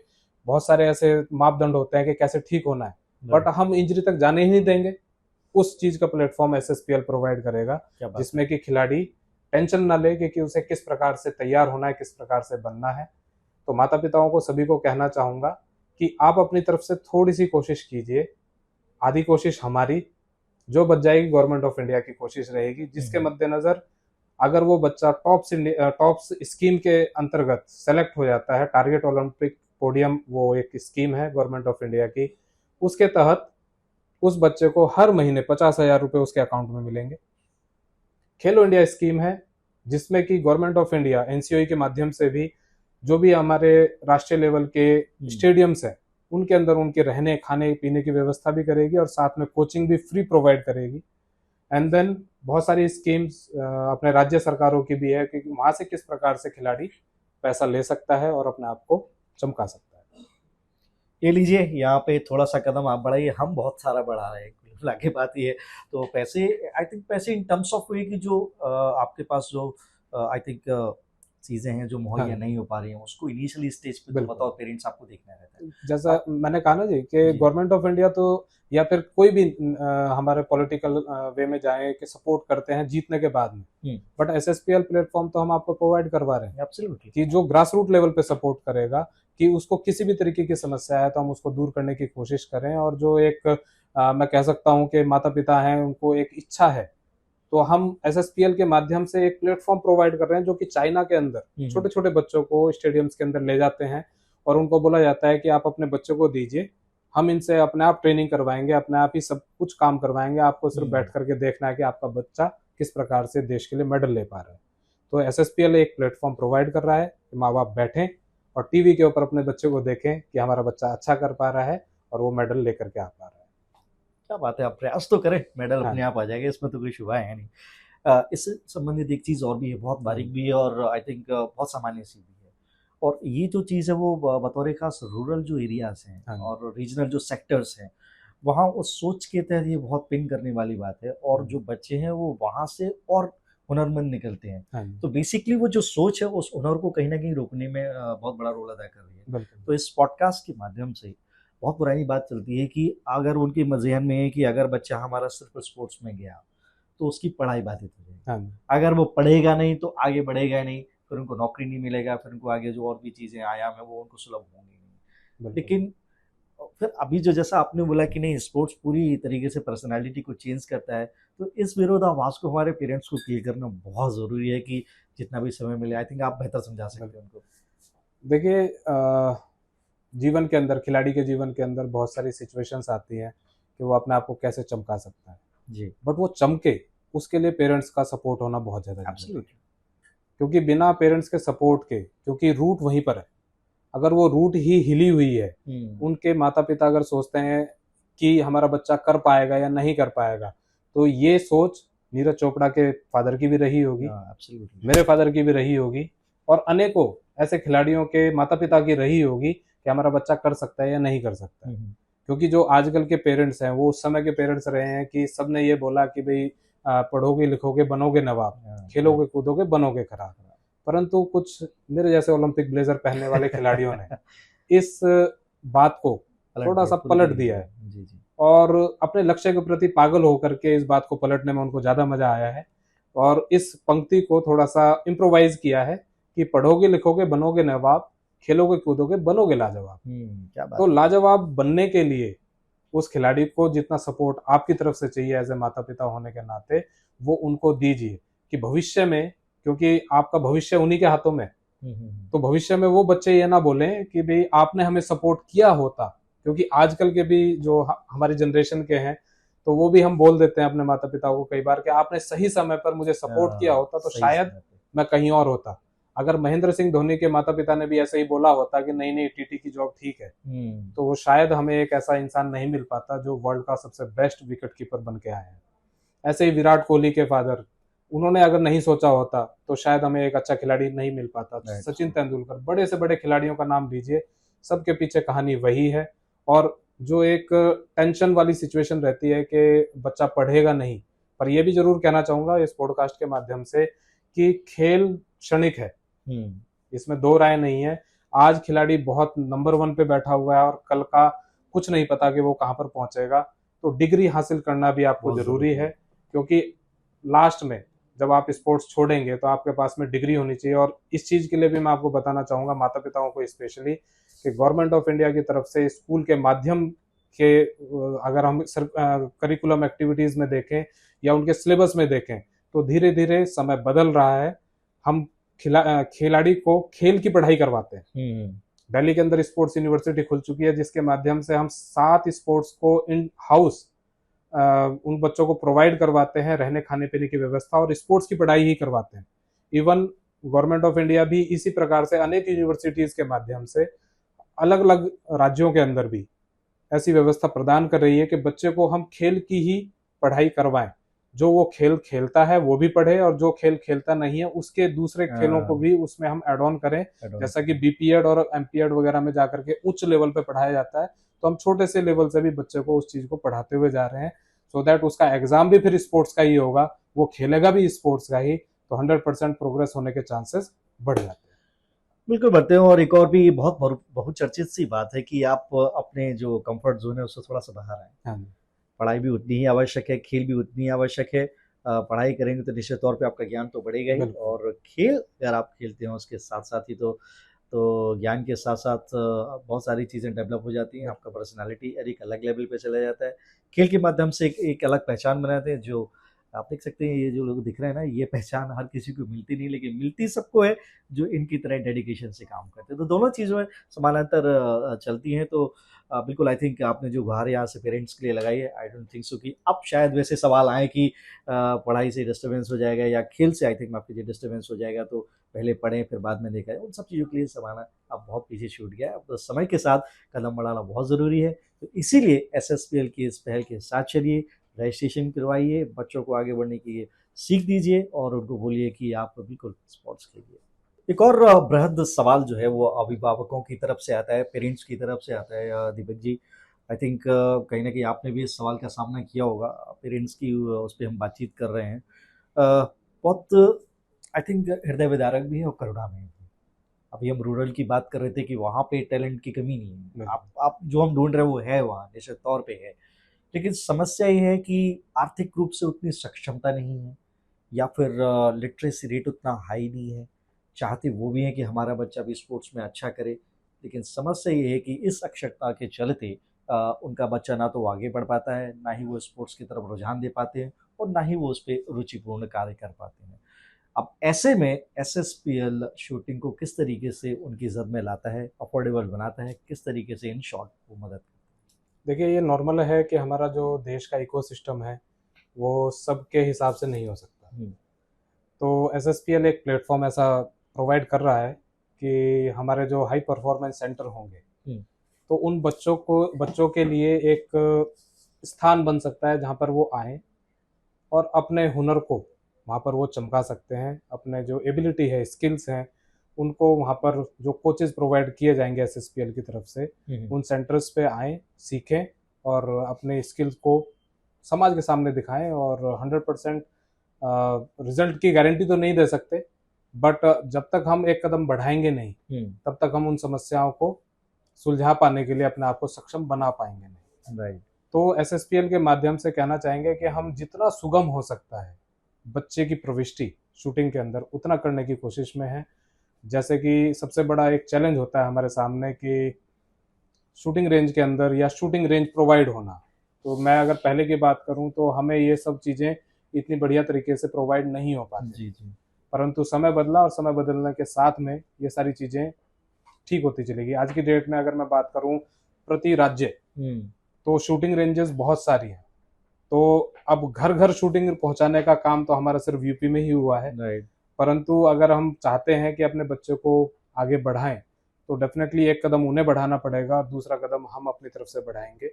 बहुत सारे ऐसे मापदंड होते हैं कि कैसे ठीक होना है, बट हम इंजरी तक जाने ही नहीं देंगे। उस चीज का प्लेटफॉर्म SSPL प्रोवाइड करेगा, जिसमें कि खिलाड़ी टेंशन ना ले कि उसे किस प्रकार से तैयार होना है, किस प्रकार से बनना है। तो माता पिताओं को सभी को कहना चाहूंगा कि आप अपनी तरफ से थोड़ी सी कोशिश कीजिए। आधी कोशिश हमारी जो बच जाएगी गवर्नमेंट ऑफ इंडिया की कोशिश रहेगी, जिसके मद्देनजर अगर वो बच्चा टॉप स्कीम के अंतर्गत सेलेक्ट हो जाता है, टारगेट ओलंपिक पोडियम वो एक स्कीम है गवर्नमेंट ऑफ इंडिया की, उसके तहत उस बच्चे को हर महीने 50,000 रुपए उसके अकाउंट में मिलेंगे। खेलो इंडिया स्कीम है जिसमें कि गवर्नमेंट ऑफ इंडिया NCOE के माध्यम से भी जो भी हमारे राष्ट्रीय लेवल के स्टेडियम्स है उनके अंदर उनके रहने खाने पीने की व्यवस्था भी करेगी और साथ में कोचिंग भी फ्री प्रोवाइड करेगी। एंड देन बहुत सारी स्कीम्स अपने राज्य सरकारों की भी है कि वहां से किस प्रकार से खिलाड़ी पैसा ले सकता है और अपने आप को चमका सकता है। ये लीजिए, यहाँ पे थोड़ा सा कदम आप बढ़ाइए, हम बहुत सारा बढ़ा रहे हैं। कुल मिला के बात ये है। तो पैसे, आई थिंक पैसे इन टर्म्स ऑफ वे की जो आपके पास जो आई थिंक चीजें हैं जो मुहैया नहीं हो पा रही हैं, उसको इनिशियली स्टेज पे तो बताओ, पेरेंट्स आपको देखना रहता है। जैसा मैंने कहा ना जी कि गवर्नमेंट ऑफ इंडिया तो या फिर कोई भी हमारे पॉलिटिकल वे में जाए कि सपोर्ट करते हैं जीतने के बाद में, बट SSPL प्लेटफॉर्म तो हम आपको प्रोवाइड करवा रहे हैं। एब्सोल्युटली। कि जो ग्रास रूट लेवल पे सपोर्ट करेगा कि उसको किसी भी तरीके की समस्या है तो हम उसको दूर करने की कोशिश करें। और जो एक मैं कह सकता हूं कि माता पिता हैं उनको एक इच्छा है, तो हम SSPL के माध्यम से एक प्लेटफॉर्म प्रोवाइड कर रहे हैं जो कि चाइना के अंदर छोटे छोटे बच्चों को स्टेडियम्स के अंदर ले जाते हैं और उनको बोला जाता है कि आप अपने बच्चों को दीजिए, हम इनसे अपने आप ट्रेनिंग करवाएंगे, अपने आप ही सब कुछ काम करवाएंगे, आपको सिर्फ बैठ करके देखना है कि आपका बच्चा किस प्रकार से देश के लिए मेडल ले पा रहा है। तो SSPL एक प्लेटफॉर्म प्रोवाइड कर रहा है कि माँ बाप बैठें और टीवी के ऊपर अपने बच्चे को देखें कि हमारा बच्चा अच्छा कर पा रहा है और वो मेडल लेकर के आ पा रहा है। क्या बात है, आप प्रयास तो करें, मेडल अपने आप आ जाएगा, इसमें तो कोई शुबा है नहीं। इससे संबंधित एक चीज़ और भी है, बहुत बारीक भी है और आई थिंक बहुत सामान्य सी भी है। और ये जो चीज़ है वो बतौर खास रूरल जो एरियाज हैं और रीजनल जो सेक्टर्स हैं, वहाँ उस सोच के तहत ये बहुत पिन करने वाली बात है। और जो बच्चे हैं वो वहाँ से और हुनरमंद निकलते हैं। तो बेसिकली वो जो सोच है उस हुनर को कहीं ना कहीं रोकने में बहुत बड़ा रोल अदा कर रही है। तो इस पॉडकास्ट के माध्यम से बहुत पुरानी बात चलती है कि अगर उनके ज़हन में है कि अगर बच्चा हमारा सिर्फ स्पोर्ट्स में गया तो उसकी पढ़ाई बाधित हो जाएगी, अगर वो पढ़ेगा नहीं तो आगे बढ़ेगा नहीं, फिर उनको नौकरी नहीं मिलेगा, फिर उनको आगे जो और भी चीज़ें आयाम है वो उनको सुलभ होंगी नहीं। लेकिन फिर अभी जो जैसा आपने बोला कि नहीं स्पोर्ट्स पूरी तरीके से पर्सनालिटी को चेंज करता है, तो इस विरोधाभास को हमारे पेरेंट्स को क्लियर करना बहुत ज़रूरी है कि जितना भी समय मिले आई थिंक आप बेहतर समझा सकते हैं उनको। देखिए जीवन के अंदर, खिलाड़ी के जीवन के अंदर बहुत सारी सिचुएशंस आती हैं कि वो अपने आप को कैसे चमका सकता है, जी, बट वो चमके उसके लिए पेरेंट्स का सपोर्ट होना बहुत ज़्यादा जरूरी है। एब्सोल्युटली। क्योंकि बिना पेरेंट्स के सपोर्ट के, क्योंकि रूट वहीं पर है, अगर वो रूट ही हिली हुई है, हुँ, उनके माता पिता अगर सोचते हैं कि हमारा बच्चा कर पाएगा या नहीं कर पाएगा, तो ये सोच नीरज चोपड़ा के फादर की भी रही होगी, एब्सोल्युटली। मेरे फादर की भी रही होगी, और अनेकों ऐसे खिलाड़ियों के माता पिता की रही होगी कि हमारा बच्चा कर सकता है या नहीं कर सकता है। हुँ, हुँ, क्योंकि जो आजकल के पेरेंट्स हैं वो उस समय के पेरेंट्स रहे हैं कि सबने ये बोला कि भाई पढ़ोगे लिखोगे बनोगे नवाब, राइट। खेलोगे कूदोगे बनोगे खराब। परंतु कुछ मेरे जैसे ओलंपिक ब्लेजर पहनने वाले खिलाड़ियों ने इस बात को पलट थोड़ा दिया, सा पूरी पलट तरीके दिया से। है, जी, जी। और अपने लक्ष्य के प्रति पागल होकर के इस बात को पलटने में उनको ज्यादा मजा आया है, और इस पंक्ति को थोड़ा सा इम्प्रोवाइज किया है कि पढ़ोगे लिखोगे बनोगे नवाब, खेलोगे कूदोगे बनोगे लाजवाब। क्या तो बात है। लाजवाब बनने के लिए उस खिलाड़ी को जितना सपोर्ट आपकी तरफ से चाहिए एज ए माता पिता होने के नाते, वो उनको दीजिए कि भविष्य में, क्योंकि आपका भविष्य उन्हीं के हाथों में है, हुँ, हुँ, हुँ। तो भविष्य में वो बच्चे ये ना बोलें कि भाई आपने हमें सपोर्ट किया होता। क्योंकि आजकल के भी जो हमारी जनरेशन के हैं, तो वो भी हम बोल देते हैं अपने माता पिता को कई बार कि आपने सही समय पर मुझे सपोर्ट किया होता तो सही शायद समय पे। मैं कहीं और होता। अगर महेंद्र सिंह धोनी के माता पिता ने भी ऐसे ही बोला होता कि नहीं नहीं टीटी की जॉब ठीक है, हुँ, तो वो शायद हमें एक ऐसा इंसान नहीं मिल पाता जो वर्ल्ड का सबसे बेस्ट विकेट कीपर बन के आया है। ऐसे ही विराट कोहली के फादर, उन्होंने अगर नहीं सोचा होता तो शायद हमें एक अच्छा खिलाड़ी नहीं मिल पाता। राइट। सचिन तेंदुलकर, बड़े से बड़े खिलाड़ियों का नाम लीजिए, सबके पीछे कहानी वही है। और जो एक टेंशन वाली सिचुएशन रहती है कि बच्चा पढ़ेगा नहीं, पर यह भी जरूर कहना चाहूंगा इस पॉडकास्ट के माध्यम से कि खेल क्षणिक है, हुँ, इसमें दो राय नहीं है। आज खिलाड़ी बहुत नंबर वन पे बैठा हुआ है और कल का कुछ नहीं पता कि वो कहाँ पर पहुंचेगा। तो डिग्री हासिल करना भी आपको बहुत जरूरी ज़रूरी है, है। क्योंकि लास्ट में जब आप स्पोर्ट्स छोड़ेंगे तो आपके पास में डिग्री होनी चाहिए। और इस चीज के लिए भी मैं आपको बताना चाहूंगा माता पिताओं को स्पेशली, कि गवर्नमेंट ऑफ इंडिया की तरफ से स्कूल के माध्यम के अगर हम करिकुलम एक्टिविटीज में देखें या उनके सिलेबस में देखें, तो धीरे धीरे समय बदल रहा है। हम खिलाड़ी को खेल की पढ़ाई करवाते हैं। हुँ, दिल्ली के अंदर स्पोर्ट्स यूनिवर्सिटी खुल चुकी है, जिसके माध्यम से हम 7 स्पोर्ट्स को इन हाउस उन बच्चों को प्रोवाइड करवाते हैं, रहने खाने पीने की व्यवस्था और स्पोर्ट्स की पढ़ाई ही करवाते हैं। इवन गवर्नमेंट ऑफ इंडिया भी इसी प्रकार से अनेक यूनिवर्सिटीज के माध्यम से अलग अलग राज्यों के अंदर भी ऐसी व्यवस्था प्रदान कर रही है कि बच्चे को हम खेल की ही पढ़ाई करवाएं। जो वो खेल खेलता है वो भी पढ़े, और जो खेल खेलता नहीं है उसके दूसरे खेलों को भी उसमें हम एड ऑन करें। एडवांस जैसा कि बीपीएड और एमपीएड वगैरह में जाकर के उच्च लेवल पे पढ़ाया जाता है, तो हम छोटे से लेवल से भी बच्चे को उस चीज को पढ़ाते हुए जा रहे हैं, सो दैट उसका एग्जाम भी फिर स्पोर्ट्स का ही होगा, वो खेलेगा भी स्पोर्ट्स का ही, तो 100% प्रोग्रेस होने के चांसेस बढ़ जाते हैं। बिल्कुल बढ़ते हैं और एक और भी बहुत बहुचर्चित सी बात है कि आप अपने जो कंफर्ट ज़ोन है उससे थोड़ा-सा बाहर आएँ। हाँ जी। पढ़ाई भी उतनी ही आवश्यक है, खेल भी उतनी ही आवश्यक है। पढ़ाई करेंगे तो निश्चित तौर पे आपका ज्ञान तो बढ़ेगा ही बिल्कुल। और खेल अगर आप खेलते हैं उसके साथ-साथ ही तो ज्ञान के साथ-साथ बहुत सारी चीज़ें डेवलप हो जाती हैं, आपका पर्सनैलिटी एक अलग लेवल पे चला जाता है। खेल के माध्यम से एक एक अलग पहचान बनाते हैं जो आप देख सकते हैं ये जो लोग दिख रहे हैं ना, ये पहचान हर किसी को मिलती नहीं लेकिन मिलती सबको है जो इनकी तरह डेडिकेशन से काम करते हैं। तो दोनों चीज़ें समानांतर चलती हैं तो बिल्कुल आई थिंक आपने जो गुहार यहाँ से पेरेंट्स के लिए लगाई है, आई डोंट थिंक सो कि अब शायद वैसे सवाल आए कि पढ़ाई से डिस्टर्बेंस हो जाएगा या खेल से आई थिंक माफ़ कीजिए डिस्टर्बेंस हो जाएगा तो पहले पढ़ें फिर बाद में देखा जाए। उन सब चीज़ों के लिए ज़माना अब बहुत पीछे छूट गया है। अब तो समय के साथ कदम बढ़ाना बहुत ज़रूरी है। तो इसीलिए एसएसपीएल की इस पहल के साथ चलिए, रजिस्ट्रेशन करवाइए, बच्चों को आगे बढ़ने की सीख दीजिए और उनको बोलिए कि आप बिल्कुल स्पोर्ट्स खेलिए। एक और बृहद सवाल जो है वो अभिभावकों की तरफ से आता है, पेरेंट्स की तरफ से आता है दीपक जी। आई थिंक कहीं न कहीं आपने भी इस सवाल का सामना किया होगा। पेरेंट्स की उस पे हम बातचीत कर रहे हैं। बहुत आई थिंक हृदय विदारक भी है और करुणामय भी। अभी हम रूरल की बात कर रहे थे कि वहाँ पे टैलेंट की कमी नहीं है। बिल्कुल। आप जो हम ढूँढ रहे हैं वो है वहाँ, निश्चित तौर पे है। लेकिन समस्या ये है कि आर्थिक रूप से उतनी सक्षमता नहीं है या फिर लिटरेसी रेट उतना हाई नहीं है। चाहते वो भी हैं कि हमारा बच्चा भी स्पोर्ट्स में अच्छा करे, लेकिन समस्या ये है कि इस अक्षमता के चलते उनका बच्चा ना तो आगे बढ़ पाता है, ना ही वो स्पोर्ट्स की तरफ रुझान दे पाते हैं और ना ही वो उस पे रुचिपूर्ण कार्य कर पाते हैं। अब ऐसे में एसएसपीएल शूटिंग को किस तरीके से उनकी ज़द में लाता है, अफोर्डेबल बनाता है, किस तरीके से इन शॉर्ट वो मदद करता देखिए, ये नॉर्मल है कि हमारा जो देश का इकोसिस्टम है वो सबके हिसाब से नहीं हो सकता। है? तो एसएसपीएल एक प्लेटफॉर्म ऐसा प्रोवाइड कर रहा है कि हमारे जो हाई परफॉर्मेंस सेंटर होंगे, हम्म, तो उन बच्चों के लिए एक स्थान बन सकता है जहाँ पर वो आएँ और अपने हुनर को वहाँ पर वो चमका सकते हैं। अपने जो एबिलिटी है, स्किल्स हैं, उनको वहाँ पर जो कोचेस प्रोवाइड किए जाएंगे एसएसपीएल की तरफ से, हम्म, उन सेंटर्स पे आएँ, सीखें और अपने स्किल्स को समाज के सामने दिखाएं। और 100% रिजल्ट की गारंटी तो नहीं दे सकते, बट जब तक हम एक कदम बढ़ाएंगे नहीं, तब तक हम उन समस्याओं को सुलझा पाने के लिए अपने आप को सक्षम बना पाएंगे नहीं। राइट। तो एसएसपीएल के माध्यम से कहना चाहेंगे कि हम जितना सुगम हो सकता है बच्चे की प्रविष्टि शूटिंग के अंदर, उतना करने की कोशिश में है। जैसे कि सबसे बड़ा एक चैलेंज होता है हमारे सामने कि शूटिंग रेंज के अंदर या शूटिंग रेंज प्रोवाइड होना। तो मैं अगर पहले की बात करूं तो हमें ये सब चीज़ें इतनी बढ़िया तरीके से प्रोवाइड नहीं हो पाती, जी जी। परंतु समय बदला और समय बदलने के साथ में ये सारी चीज़ें ठीक होती चलेगी। आज की डेट में अगर मैं बात करूं प्रति राज्य, तो शूटिंग रेंजेस बहुत सारी हैं। तो अब घर घर शूटिंग पहुंचाने का काम तो हमारा सिर्फ यूपी में ही हुआ है, राइट। परंतु अगर हम चाहते हैं कि अपने बच्चों को आगे बढ़ाएं, तो डेफिनेटली एक कदम उन्हें बढ़ाना पड़ेगा और दूसरा कदम हम अपनी तरफ से बढ़ाएंगे।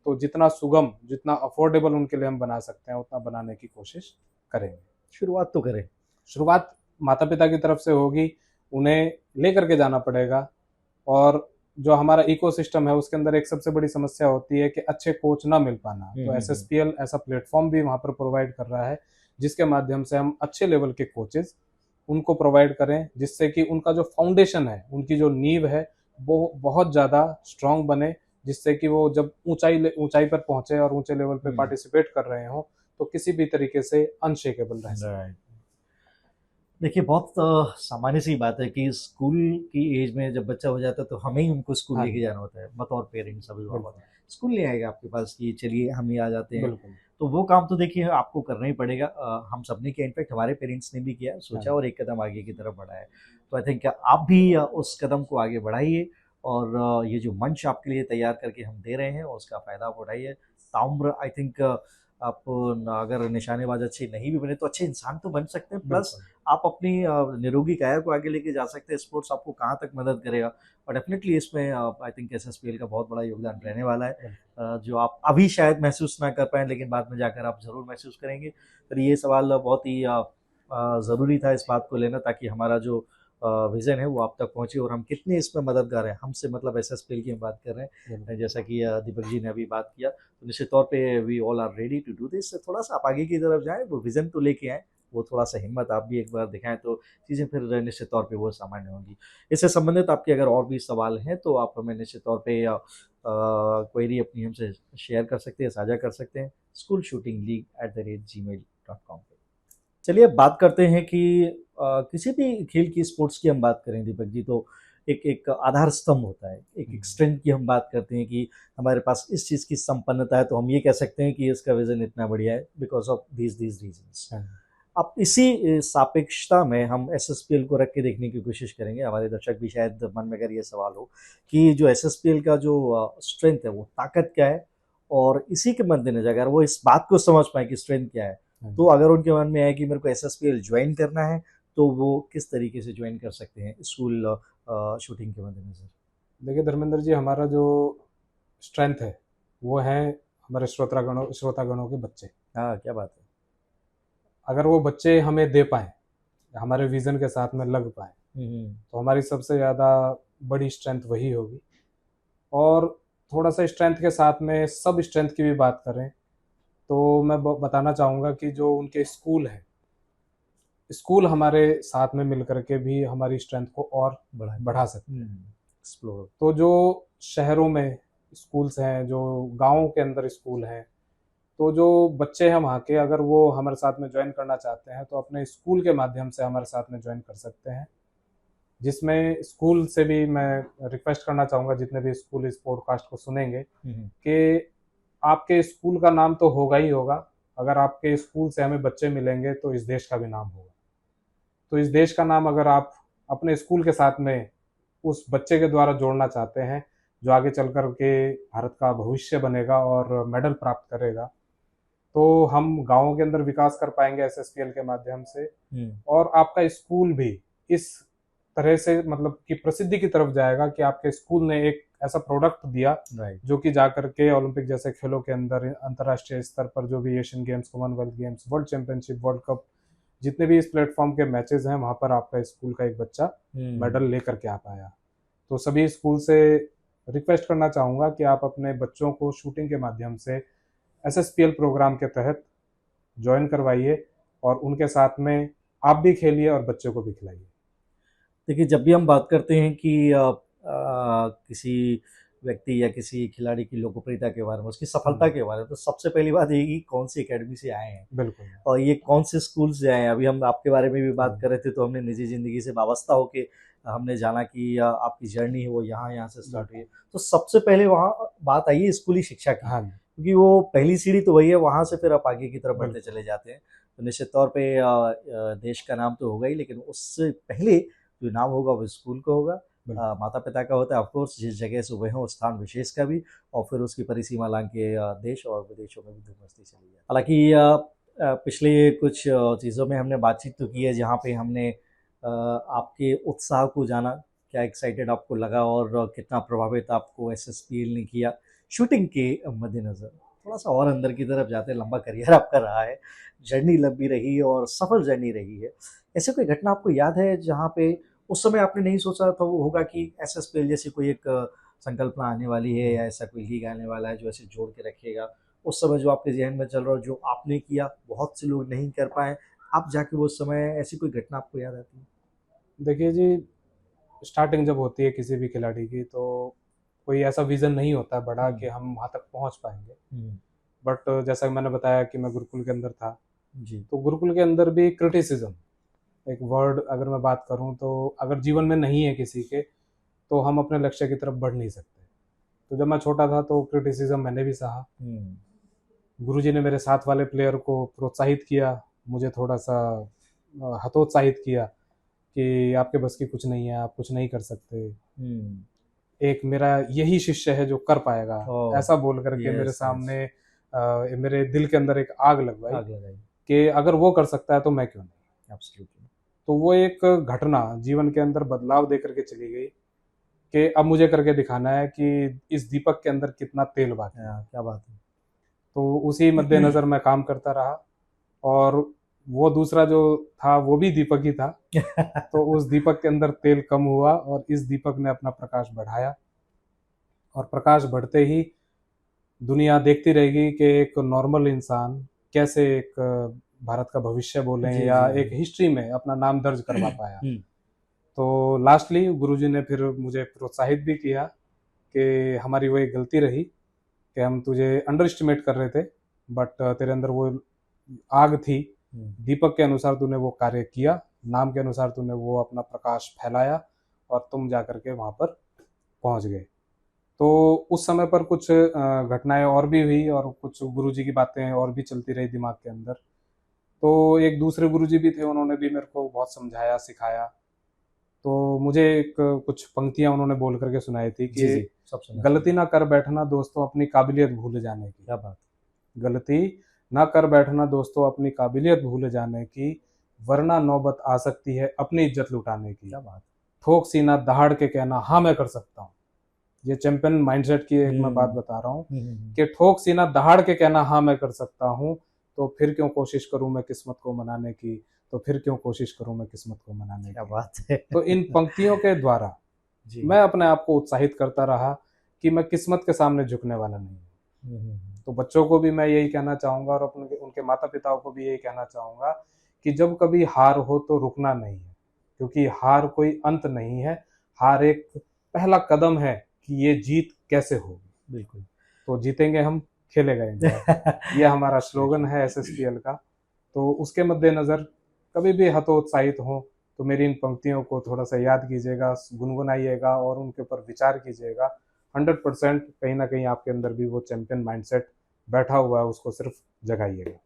तो जितना सुगम, जितना अफोर्डेबल उनके लिए हम बना सकते हैं, उतना बनाने की कोशिश करेंगे। शुरुआत तो करें। शुरुआत माता पिता की तरफ से होगी, उन्हें लेकर के जाना पड़ेगा। और जो हमारा इकोसिस्टम है उसके अंदर एक सबसे बड़ी समस्या होती है कि अच्छे कोच ना मिल पाना। तो एसएसपीएल ऐसा प्लेटफॉर्म भी वहाँ पर प्रोवाइड कर रहा है जिसके माध्यम से हम अच्छे लेवल के कोचेज उनको प्रोवाइड करें, जिससे कि उनका जो फाउंडेशन है, उनकी जो नींव है, वो बहुत ज़्यादा स्ट्रांग बने, जिससे कि वो जब ऊंचाई पर पहुंचे और ऊंचे लेवल पे पार्टिसिपेट कर रहे हो, तो किसी भी तरीके से अनशेकेबल रह सके। देखिए, बहुत सामान्य सी बात है कि स्कूल की एज में जब बच्चा हो जाता है तो हमें ही उनको स्कूल हाँ लेके जी, जाना होता है, बतौर पेरेंट्स अभिभावक। बिल्कुल स्कूल ले आएगा आपके पास कि चलिए हम ही आ जाते हैं, बिल्कुल। तो वो काम तो देखिए आपको करना ही पड़ेगा। हम सबने किया, इनफैक्ट हमारे पेरेंट्स ने भी किया, हाँ सोचा जी, और एक कदम आगे की तरफ बढ़ाया। तो आई थिंक आप भी उस कदम को आगे बढ़ाइए और ये जो मंच आपके लिए तैयार करके हम दे रहे हैं उसका फ़ायदा आप उठाइए। ताउम्र आई थिंक आप अगर निशानेबाज अच्छे नहीं भी बने तो अच्छे इंसान तो बन सकते हैं, प्लस बिल्कुल। आप अपनी निरोगी काया को आगे लेके जा सकते हैं। स्पोर्ट्स आपको कहाँ तक मदद करेगा और डेफिनेटली इसमें आई थिंक एसएसपीएल का बहुत बड़ा योगदान रहने वाला है, जो आप अभी शायद महसूस ना कर पाएँ लेकिन बाद में जाकर आप ज़रूर महसूस करेंगे। तो ये सवाल बहुत ही ज़रूरी था इस बात को लेना, ताकि हमारा जो विज़न है वो आप तक पहुँचे और हम कितने इसमें मददगार हैं। हमसे मतलब एसएसपीएल की हम बात कर रहे हैं, बिल्कुल। जैसा कि दीपक जी ने अभी बात किया, तो निश्चित तौर पे we all are ready to do this. थोड़ा-सा आप आगे की तरफ जाएँ, वो विज़न तो लेके आएँ, वो थोड़ा-सा हिम्मत आप भी एक बार दिखाएँ तो चीज़ें फिर निश्चित तौर पे वो सामान्य होंगी। इससे संबंधित आपके अगर और भी सवाल हैं तो आप हमें निश्चित तौर पे क्वेरी अपनी हमसे शेयर कर सकते हैं, साझा कर सकते हैं schoolshootingleague@gmail.com पे। चलिए अब बात करते हैं कि किसी भी खेल की, स्पोर्ट्स की हम बात करें दीपक जी, तो एक एक आधार स्तंभ होता है, एक स्ट्रेंथ की हम बात करते हैं कि हमारे पास इस चीज़ की संपन्नता है तो हम ये कह सकते हैं कि इसका विजन इतना बढ़िया है बिकॉज ऑफ दीज रीजंस। हाँ, अब इसी सापेक्षता में हम एसएसपीएल को रख के देखने की कोशिश करेंगे। हमारे दर्शक भी शायद मन में अगर ये सवाल हो कि जो एसएसपीएल का जो स्ट्रेंथ है वो ताकत क्या है, और इसी के मद्देनजर अगर वो इस बात को समझ पाए कि स्ट्रेंथ क्या है, तो अगर उनके मन में आए कि मेरे को एसएसपीएल ज्वाइन करना है, तो वो किस तरीके से ज्वाइन कर सकते हैं स्कूल शूटिंग के मद्देनजर। देखिए धर्मेंद्र जी, हमारा जो स्ट्रेंथ है वो है हमारे श्रोतागणों के बच्चे। हाँ, क्या बात है। अगर वो बच्चे हमें दे पाएँ, हमारे विज़न के साथ में लग पाएँ, तो हमारी सबसे ज़्यादा बड़ी स्ट्रेंथ वही होगी। और थोड़ा-सा स्ट्रेंथ के साथ में सब स्ट्रेंथ की भी बात करें, तो मैं ब बताना चाहूँगा कि जो उनके स्कूल हैं, स्कूल हमारे साथ में मिल कर के भी हमारी स्ट्रेंथ को और बढ़ा सकते हैं। एक्सप्लोर। तो जो शहरों में स्कूल्स हैं, जो गाँवों के अंदर स्कूल हैं, तो जो बच्चे हैं वहाँ के, अगर वो हमारे साथ में जॉइन करना चाहते हैं, तो अपने स्कूल के माध्यम से हमारे साथ में जॉइन कर सकते हैं। जिसमें स्कूल से भी मैं रिक्वेस्ट करना चाहूँगा, जितने भी स्कूल इस पॉडकास्ट को सुनेंगे, कि आपके स्कूल का नाम तो होगा ही होगा, अगर आपके स्कूल से हमें बच्चे मिलेंगे तो इस देश का भी नाम होगा। तो इस देश का नाम अगर आप अपने स्कूल के साथ में उस बच्चे के द्वारा जोड़ना चाहते हैं, जो आगे चल कर के भारत का भविष्य बनेगा और मेडल प्राप्त करेगा, तो हम गाँवों के अंदर विकास कर पाएंगे एसएसपीएल के माध्यम से, और आपका स्कूल भी इस तरह से मतलब कि प्रसिद्धि की तरफ जाएगा कि आपके स्कूल ने एक ऐसा प्रोडक्ट दिया जो कि जाकर के ओलंपिक जैसे खेलों के अंदर अंतर्राष्ट्रीय स्तर पर जो भी Asian games, Commonwealth games, world championship, world cup, जितने भी इस प्लेटफॉर्म के मैचेस हैं, वहां पर आपका स्कूल का एक बच्चा मेडल लेकर के आ पाया। तो सभी स्कूल से रिक्वेस्ट करना चाहूँगा कि आप अपने बच्चों को शूटिंग के माध्यम से एसएसपीएल प्रोग्राम के तहत ज्वाइन करवाइए और उनके साथ में आप भी खेलिए और बच्चों को भी खिलाइए। देखिए, जब भी हम बात करते हैं कि किसी व्यक्ति या किसी खिलाड़ी की लोकप्रियता के बारे में, उसकी सफलता के बारे में, तो सबसे पहली बात ये कि कौन सी एकेडमी से आए हैं बिल्कुल। और ये कौन से स्कूल से आए हैं। अभी हम आपके बारे में भी बात कर रहे थे, तो हमने निजी ज़िंदगी से वाबस्ता होके हमने जाना कि आपकी जर्नी है वो यहाँ से स्टार्ट हुई है। तो सबसे पहले वहाँ बात आई है स्कूली शिक्षा की, हाँ, क्योंकि वो पहली सीढ़ी तो वही है, वहाँ से फिर आप आगे की तरफ बढ़ते चले जाते हैं। तो निश्चित तौर पे देश का नाम तो होगा ही, लेकिन उससे पहले जो नाम होगा वो स्कूल का होगा, माता पिता का होता है, ऑफकोर्स जिस जगह से हुए हैं उस स्थान विशेष का भी, और फिर उसकी परिसीमा लांग के देश और विदेशों में भी धूम मस्ती चली है। हालांकि पिछले कुछ चीज़ों में हमने बातचीत तो की है, जहाँ पे हमने आपके उत्साह को जाना, क्या एक्साइटेड आपको लगा और कितना प्रभावित आपको एसएसपीएल ने किया शूटिंग के मद्देनज़र। थोड़ा सा और अंदर की तरफ जाते हैं, लंबा करियर आपका रहा है, जर्नी लंबी रही और सफल जर्नी रही है। ऐसे कोई घटना आपको याद है जहाँ पे उस समय आपने नहीं सोचा था वो होगा कि एसएसपीएल जैसी कोई एक संकल्पना आने वाली है या ऐसा कोई लीग आने वाला है जो ऐसे जोड़ के रखेगा? उस समय जो आपके जहन में चल रहा हो, जो आपने किया, बहुत से लोग नहीं कर पाए, आप जाके वो समय, ऐसी कोई घटना आपको याद आती है? देखिए जी, स्टार्टिंग जब होती है किसी भी खिलाड़ी की, तो कोई ऐसा विजन नहीं होता बड़ा कि हम वहाँ तक पहुँच पाएंगे। बट जैसा कि मैंने बताया कि मैं गुरुकुल के अंदर था जी। तो गुरुकुल के अंदर भी क्रिटिसिज्म एक वर्ड अगर मैं बात करूं, तो अगर जीवन में नहीं है किसी के, तो हम अपने लक्ष्य की तरफ बढ़ नहीं सकते। तो जब मैं छोटा था तो क्रिटिसिज्म मैंने भी सहा। गुरुजी ने मेरे साथ वाले प्लेयर को प्रोत्साहित किया, मुझे थोड़ा सा हतोत्साहित किया कि आपके बस की कुछ नहीं है, आप कुछ नहीं कर सकते, एक मेरा यही शिष्य है जो कर पाएगा, ऐसा बोल करके मेरे सामने मेरे दिल के अंदर एक आग लगवाई कि अगर वो कर सकता है तो मैं क्यों नहीं। एब्सोल्युटली। तो वो एक घटना जीवन के अंदर बदलाव दे करके चली गई कि अब मुझे करके दिखाना है कि इस दीपक के अंदर कितना तेल बाकी है। क्या बात है। तो उसी मद्देनजर मैं काम करता रहा, और वो दूसरा जो था वो भी दीपक ही था। तो उस दीपक के अंदर तेल कम हुआ और इस दीपक ने अपना प्रकाश बढ़ाया, और प्रकाश बढ़ते ही दुनिया देखती रहेगी कि एक नॉर्मल इंसान कैसे एक भारत का भविष्य बोलें या एक हिस्ट्री में अपना नाम दर्ज करवा पाया। तो लास्टली गुरुजी ने फिर मुझे प्रोत्साहित भी किया कि हमारी वो एक गलती रही कि हम तुझे अंडर एस्टिमेट कर रहे थे, बट तेरे अंदर वो आग थी, दीपक के अनुसार तूने वो कार्य किया, नाम के अनुसार तूने वो अपना प्रकाश फैलाया और तुम जाकर के वहाँ पर पहुँच गए। तो उस समय पर कुछ घटनाएं और भी हुई और कुछ गुरुजी की बातें और भी चलती रही दिमाग के अंदर। तो एक दूसरे गुरुजी भी थे, उन्होंने भी मेरे को बहुत समझाया सिखाया। तो मुझे एक कुछ पंक्तियां उन्होंने बोल करके सुनाई थी कि गलती ना कर बैठना दोस्तों अपनी काबिलियत भूल जाने की। क्या बात। गलती ना कर बैठना दोस्तों अपनी काबिलियत भूल जाने की, वरना नौबत आ सकती है अपनी इज्जत लुटाने की। क्या बात। ठोक सीना दहाड़ के कहना हाँ मैं कर सकता हूँ। ये चैंपियन माइंडसेट की एक मैं बात बता रहा हूँ कि ठोक सीना दहाड़ के कहना हाँ मैं कर सकता हूँ, तो फिर क्यों कोशिश करूं मैं किस्मत को मनाने की, तो फिर क्यों कोशिश करूं मैं किस्मत को मनाने की। क्या बात है। तो इन पंक्तियों के द्वारा मैं अपने आप को उत्साहित करता रहा कि मैं किस्मत के सामने झुकने वाला नहीं हूँ। तो बच्चों को भी मैं यही कहना चाहूंगा और अपने उनके माता पिताओं को भी यही कहना चाहूंगा कि जब कभी हार हो तो रुकना नहीं है, क्योंकि हार कोई अंत नहीं है, हार एक पहला कदम है कि ये जीत कैसे होगी। बिल्कुल। तो जीतेंगे हम, खेलेगा इंडिया। ये हमारा स्लोगन है एसएसपीएल का। तो उसके मद्देनजर कभी भी हतोत्साहित हो तो मेरी इन पंक्तियों को थोड़ा सा याद कीजिएगा, गुनगुनाइएगा और उनके ऊपर विचार कीजिएगा। 100% कहीं ना कहीं आपके अंदर भी वो चैंपियन माइंडसेट बैठा हुआ है, उसको सिर्फ जगाइएगा।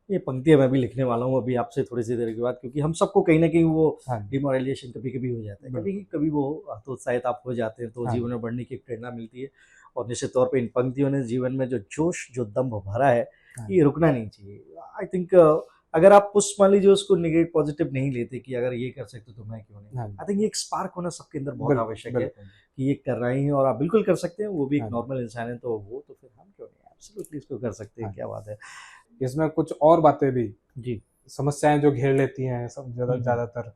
ये पंक्तियां मैं भी लिखने वाला हूँ अभी आपसे थोड़ी सी देर के बाद, क्योंकि हम सबको कहीं ना कहीं वो हाँ, डिमोरलाइजेशन कभी कभी हो जाता है, कभी कभी वो हतोत्साहित आप हो जाते हैं, तो हाँ, जीवन में बढ़ने की प्रेरणा मिलती है। और निश्चित तौर पे इन पंक्तियों ने जीवन में जो जोश जो दम भरा है, हाँ, ये रुकना नहीं चाहिए। आई थिंक अगर आप उस मान लीजिए उसको नेगेटिव पॉजिटिव नहीं लेते कि अगर ये कर सकते तो मैं क्यों नहीं, हाँ, आई थिंक ये एक स्पार्क होना सबके अंदर बहुत बिल्कुल आवश्यक है बिल्कुल। कि ये कर रहे हैं और आप बिल्कुल कर सकते हैं, वो भी एक हाँ, नॉर्मल इंसान है, तो वो तो फिर हम क्यों नहीं, एब्सोल्युटली इसको कर सकते हैं, हाँ, क्या बात है। इसमें कुछ और बातें भी, जी। समस्याएं जो घेर लेती हैं सब हम्म। ज़्यादातर,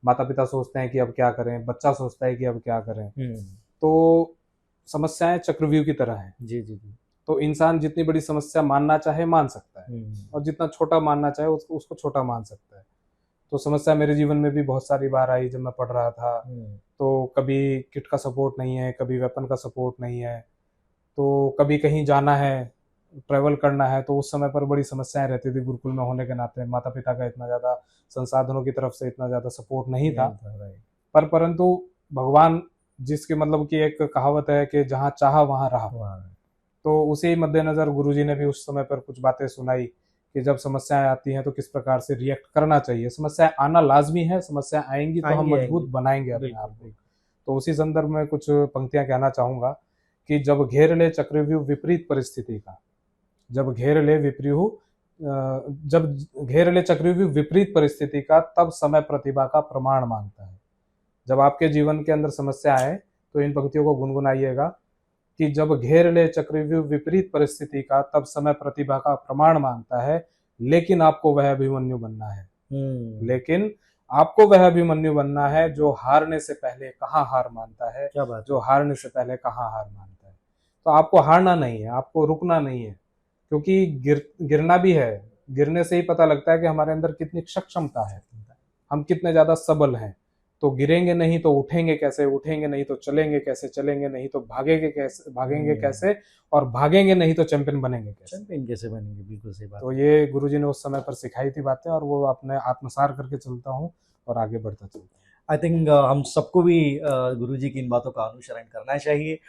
माता पिता सोचते हैं कि अब क्या करें, बच्चा सोचता है कि अब क्या करें। हम्म। तो समस्याएं चक्रव्यूह की तरह हैं। जी जी जी। तो इंसान जितनी बड़ी समस्या मानना चाहे मान सकता है, और जितना छोटा मानना चाहे उसको उसको छोटा मान सकता है। तो समस्या मेरे जीवन में भी बहुत सारी बार आई जब मैं पढ़ रहा था। तो कभी किट का सपोर्ट नहीं है, कभी वेपन का सपोर्ट नहीं है, तो कभी कहीं जाना है, ट्रैवल करना है, तो उस समय पर बड़ी समस्याएं रहती थी। गुरुकुल में होने के नाते माता पिता का इतना ज़्यादा संसाधनों की तरफ से इतना ज़्यादा सपोर्ट नहीं था। राइट। पर परंतु भगवान, जिसकी मतलब कि एक कहावत है कि जहाँ चाहा वहाँ रहा, तो उसी मद्देनजर गुरुजी ने भी उस समय पर कुछ बातें सुनाई कि जब समस्याएं आती हैं तो किस प्रकार से रिएक्ट करना चाहिए। समस्याएं आना लाजमी है, समस्याएं आएंगी तो हम आएंगे मजबूत आएंगे। बनाएंगे अपने बिल्कुल आप को। बिल्कुल। तो उसी संदर्भ में कुछ पंक्तियां कहना चाहूंगा कि जब घेर ले चक्रव्यूह विपरीत परिस्थिति का, जब घेर ले जब घेर ले चक्रव्यूह विपरीत परिस्थिति का, तब समय प्रतिभा का प्रमाण मांगता है। जब आपके जीवन के अंदर समस्या आए तो इन पंक्तियों को गुनगुनाइएगा कि जब घेर ले चक्रव्यूह विपरीत परिस्थिति का, तब समय प्रतिभा का प्रमाण मांगता है, लेकिन आपको वह अभिमन्यु बनना है। लेकिन आपको वह अभिमन्यु बनना है जो हारने से पहले कहाँ हार मानता है, क्या बात जो हारने से पहले कहाँ हार मानता है। तो आपको हारना नहीं है, आपको रुकना नहीं है, क्योंकि गिरना भी है। गिरने से ही पता लगता है कि हमारे अंदर कितनी क्षमता है, हम कितने ज्यादा सबल हैं। तो गिरेंगे नहीं तो उठेंगे कैसे, उठेंगे नहीं तो चलेंगे कैसे, चलेंगे नहीं तो भागेंगे कैसे, और भागेंगे नहीं तो चैंपियन बनेंगे कैसे। चैंपियन कैसे बनेंगे, बिल्कुल सही बात। तो ये गुरुजी ने उस समय पर सिखाई थी बातें, और वो अपने आत्मसार करके चलता हूँ और आगे बढ़ता चलता हूँ। आई थिंक हम सबको भी गुरुजी की इन बातों का अनुसरण करना चाहिए,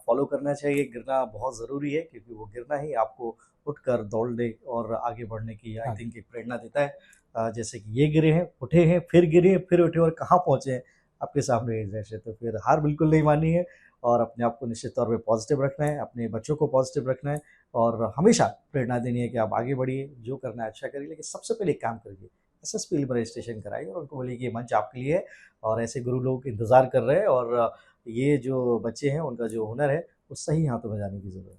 फॉलो करना चाहिए। गिरना बहुत ज़रूरी है, क्योंकि वो गिरना ही आपको उठकर दौड़ने और आगे बढ़ने की आई हाँ, थिंक एक प्रेरणा देता है। जैसे कि ये गिरे हैं, उठे हैं, फिर गिरे, फिर उठे और कहाँ पहुँचे हैं आपके सामने एक जैसे। तो फिर हार बिल्कुल नहीं माननी है और अपने आप को निश्चित तौर पे पॉजिटिव रखना है, अपने बच्चों को पॉजिटिव रखना है और हमेशा प्रेरणा देनी है कि आप आगे बढ़िए, जो करना है अच्छा करिए, लेकिन सबसे पहले एक काम करिए, एसएसपी लिबरेशन कराइए और उनको बोलिए कि ये मंच आपके लिए है और ऐसे गुरु लोग इंतज़ार कर रहे हैं और ये जो बच्चे हैं उनका जो हुनर है वो सही हाथों में जाने की ज़रूरत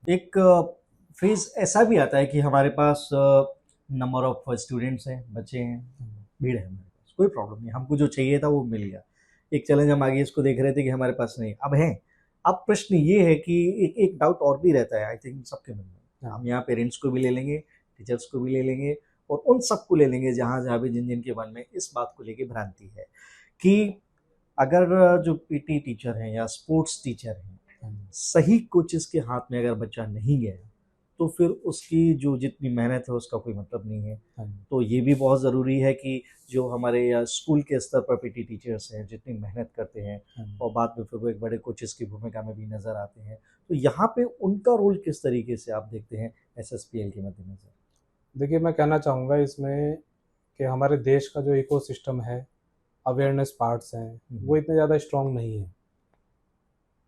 है। एक फेज़ ऐसा भी आता है कि हमारे पास नंबर ऑफ स्टूडेंट्स हैं, बच्चे हैं, भीड़ है हमारे पास, कोई प्रॉब्लम नहीं, हमको जो चाहिए था वो मिल गया। एक चैलेंज हम आगे इसको देख रहे थे कि हमारे पास नहीं, अब है। अब प्रश्न ये है कि एक डाउट और भी रहता है आई थिंक सबके मन में। हम यहाँ पेरेंट्स को भी ले लेंगे, टीचर्स को भी ले लेंगे और उन सबको ले लेंगे जहाँ भी जिन के मन में इस बात को लेके भ्रांति है कि अगर जो पीटी टीचर हैं या स्पोर्ट्स टीचर हैं, सही कोचेस के हाथ में अगर बच्चा नहीं गया तो फिर उसकी जो जितनी मेहनत है उसका कोई मतलब नहीं है। तो ये भी बहुत ज़रूरी है कि जो हमारे स्कूल के स्तर पर पीटी टीचर्स हैं जितनी मेहनत करते हैं और बाद में फिर वो एक बड़े कोचेस की भूमिका में भी नज़र आते हैं, तो यहाँ पे उनका रोल किस तरीके से आप देखते हैं एसएसपीएल के मद्देनज़र? देखिए, मैं कहना चाहूँगा इसमें कि हमारे देश का जो इकोसिस्टम है, अवेयरनेस पार्ट्स हैं, वो इतने ज़्यादा स्ट्रॉन्ग नहीं है।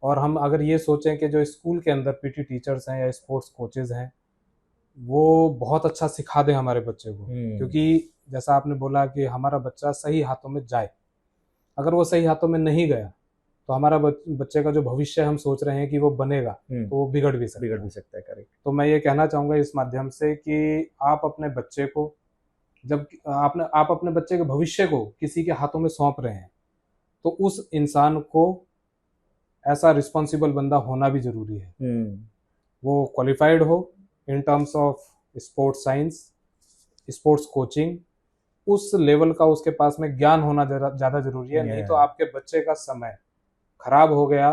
और हम अगर ये सोचें कि जो स्कूल के अंदर पीटी टीचर्स हैं या स्पोर्ट्स कोचेज हैं, वो बहुत अच्छा सिखा दें हमारे बच्चे को, क्योंकि जैसा आपने बोला कि हमारा बच्चा सही हाथों में जाए, अगर वो सही हाथों में नहीं गया तो हमारा बच्चे का जो भविष्य हम सोच रहे हैं कि वो बनेगा, तो वो बिगड़ भी सकता है। करेक्ट। तो मैं ये कहना चाहूँगा इस माध्यम से कि आप अपने बच्चे को, जब आप अपने बच्चे के भविष्य को किसी के हाथों में सौंप रहे हैं, तो उस इंसान को ऐसा रिस्पॉन्सिबल बंदा होना भी जरूरी है। वो क्वालिफाइड हो in terms of sports science, sports coaching, उस लेवल का उसके पास में ज्ञान होना ज़्यादा जरूरी है। नहीं तो आपके बच्चे का समय खराब हो गया,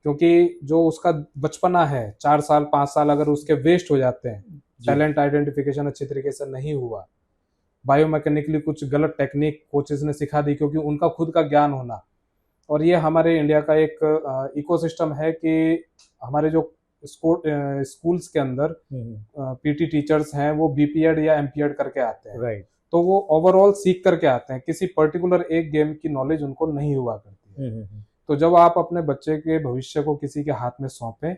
क्योंकि जो उसका बचपना है 4 साल 5 साल अगर उसके वेस्ट हो जाते हैं, टैलेंट आइडेंटिफिकेशन अच्छी तरीके से नहीं हुआ, बायोमैकेनिकली कुछ गलत टेक्निक कोचेस ने सिखा दी क्योंकि उनका खुद का ज्ञान होना। और ये हमारे इंडिया का एक इकोसिस्टम है कि हमारे जो स्कूल्स के अंदर पीटी टीचर्स हैं वो बीपीएड या एमपीएड करके आते हैं। राइट। तो वो ओवरऑल सीख करके आते हैं, किसी पर्टिकुलर एक गेम की नॉलेज उनको नहीं हुआ करती है। तो जब आप अपने बच्चे के भविष्य को किसी के हाथ में सौंपें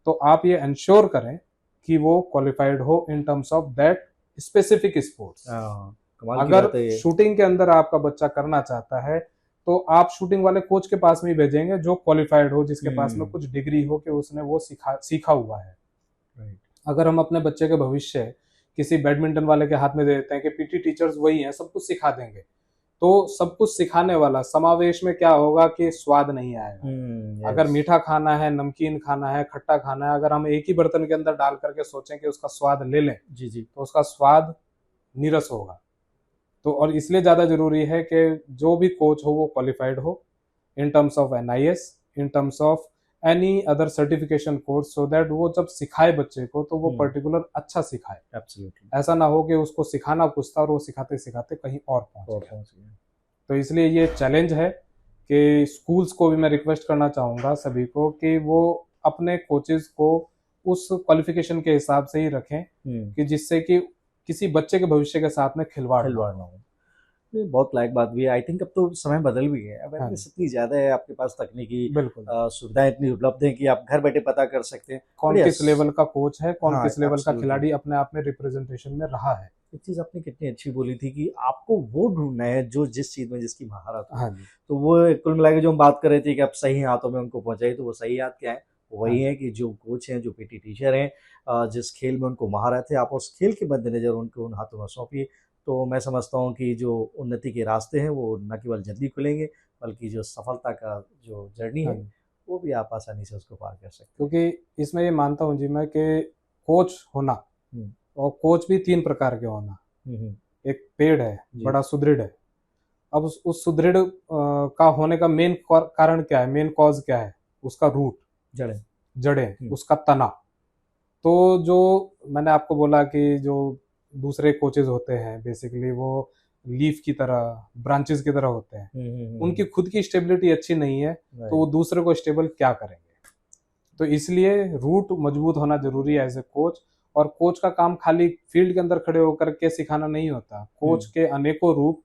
तो आप ये इंश्योर करें कि वो क्वालिफाइड हो in terms of that specific sports. अगर शूटिंग के अंदर आपका बच्चा करना चाहता है तो आप शूटिंग वाले कोच के पास में ही भेजेंगे जो क्वालिफाइड हो, जिसके पास में कुछ डिग्री हो कि उसने वो सीखा हुआ है। अगर हम अपने बच्चे के भविष्य किसी बैडमिंटन वाले के हाथ में दे देते हैं कि पीटी टीचर्स वही हैं, सब कुछ सिखा देंगे, तो सब कुछ सिखाने वाला समावेश में क्या होगा कि स्वाद नहीं आएगा। अगर मीठा खाना है, नमकीन खाना है, खट्टा खाना है, अगर हम एक ही बर्तन के अंदर डाल करके सोचें कि उसका स्वाद ले लें जी तो उसका स्वाद नीरस होगा। तो और इसलिए ज्यादा जरूरी है कि जो भी कोच हो वो क्वालिफाइड हो in terms of NIS, in terms of any other certification course, so that वो जब सिखाए बच्चे को तो वो पर्टिकुलर अच्छा सिखाए। एब्सोल्युटली। ऐसा ना हो कि उसको सिखाना कुछ था और वो सिखाते सिखाते कहीं और पहुंच गया। तो इसलिए ये चैलेंज है कि स्कूल्स को भी मैं रिक्वेस्ट करना चाहूंगा सभी को कि वो अपने कोचेज को उस क्वालिफिकेशन के हिसाब से ही रखें कि जिससे कि किसी बच्चे के भविष्य के साथ में खिलवाड़ ना हो। ये बहुत लायक बात भी है। आई थिंक अब तो समय बदल भी गया है, अवेयरनेस इतनी ज्यादा है, आपके पास तकनीकी सुविधाएं इतनी उपलब्ध हैं कि आप घर बैठे पता कर सकते हैं कौन किस लेवल का कोच है, कौन किस लेवल का खिलाड़ी अपने आप में रिप्रेजेंटेशन में रहा है। एक चीज आपने कितनी अच्छी बोली थी कि आपको वो ढूंढना है जो जिस चीज में जिसकी महारत है। तो वो कुल मिलाकर जो हम बात कर रहे थे कि आप सही हाथों में उनको पहुंचाइए, तो वो सही हाथ क्या है? वही है कि जो कोच हैं, जो पीटी टीचर हैं, जिस खेल में उनको महारत है, आप उस खेल के मद्देनजर उनको उन हाथों में सौंपिए। तो मैं समझता हूँ कि जो उन्नति के रास्ते हैं वो न केवल जल्दी खुलेंगे, बल्कि जो सफलता का जो जर्नी है वो भी आप आसानी से उसको पार कर सकते हैं। क्योंकि इसमें ये मानता हूँ जी मैं कि कोच होना, और कोच भी 3 प्रकार के होना। एक पेड़ है, बड़ा सुदृढ़ है। अब उस सुदृढ़ का होने का मेन कारण क्या है, मेन कॉज क्या है? उसका रूट, जड़ें, उसका तना। तो जो मैंने आपको बोला कि जो दूसरे कोचेज होते हैं बेसिकली वो लीफ की तरह, ब्रांचेस की तरह होते हैं, उनकी खुद की स्टेबिलिटी अच्छी नहीं है तो वो दूसरे को स्टेबल क्या करेंगे। तो इसलिए रूट मजबूत होना जरूरी है एज ए कोच। और कोच का काम खाली फील्ड के अंदर खड़े होकर के सिखाना नहीं होता। कोच के अनेकों रूप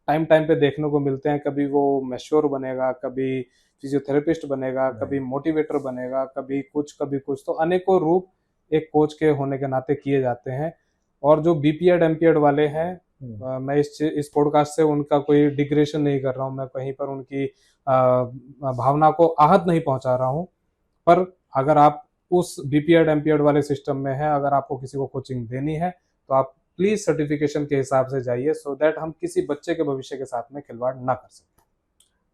टाइम टाइम पे देखने को मिलते हैं। कभी वो मैश्योर बनेगा, कभी फिजियोथेरेपिस्ट बनेगा, कभी मोटिवेटर बनेगा, कभी कुछ तो अनेकों रूप एक कोच के होने के नाते किए जाते हैं। और जो बीपीएड एमपीएड वाले हैं, मैं इस पॉडकास्ट से उनका कोई डिग्रेशन नहीं कर रहा हूँ, मैं कहीं पर उनकी भावना को आहत नहीं पहुंचा रहा हूँ। पर अगर आप उस बीपीएड एमपीएड वाले सिस्टम में है, अगर आपको किसी को कोचिंग देनी है तो आप प्लीज सर्टिफिकेशन के हिसाब से जाइए, सो दैट हम किसी बच्चे के भविष्य के साथ में खिलवाड़ ना कर सकें।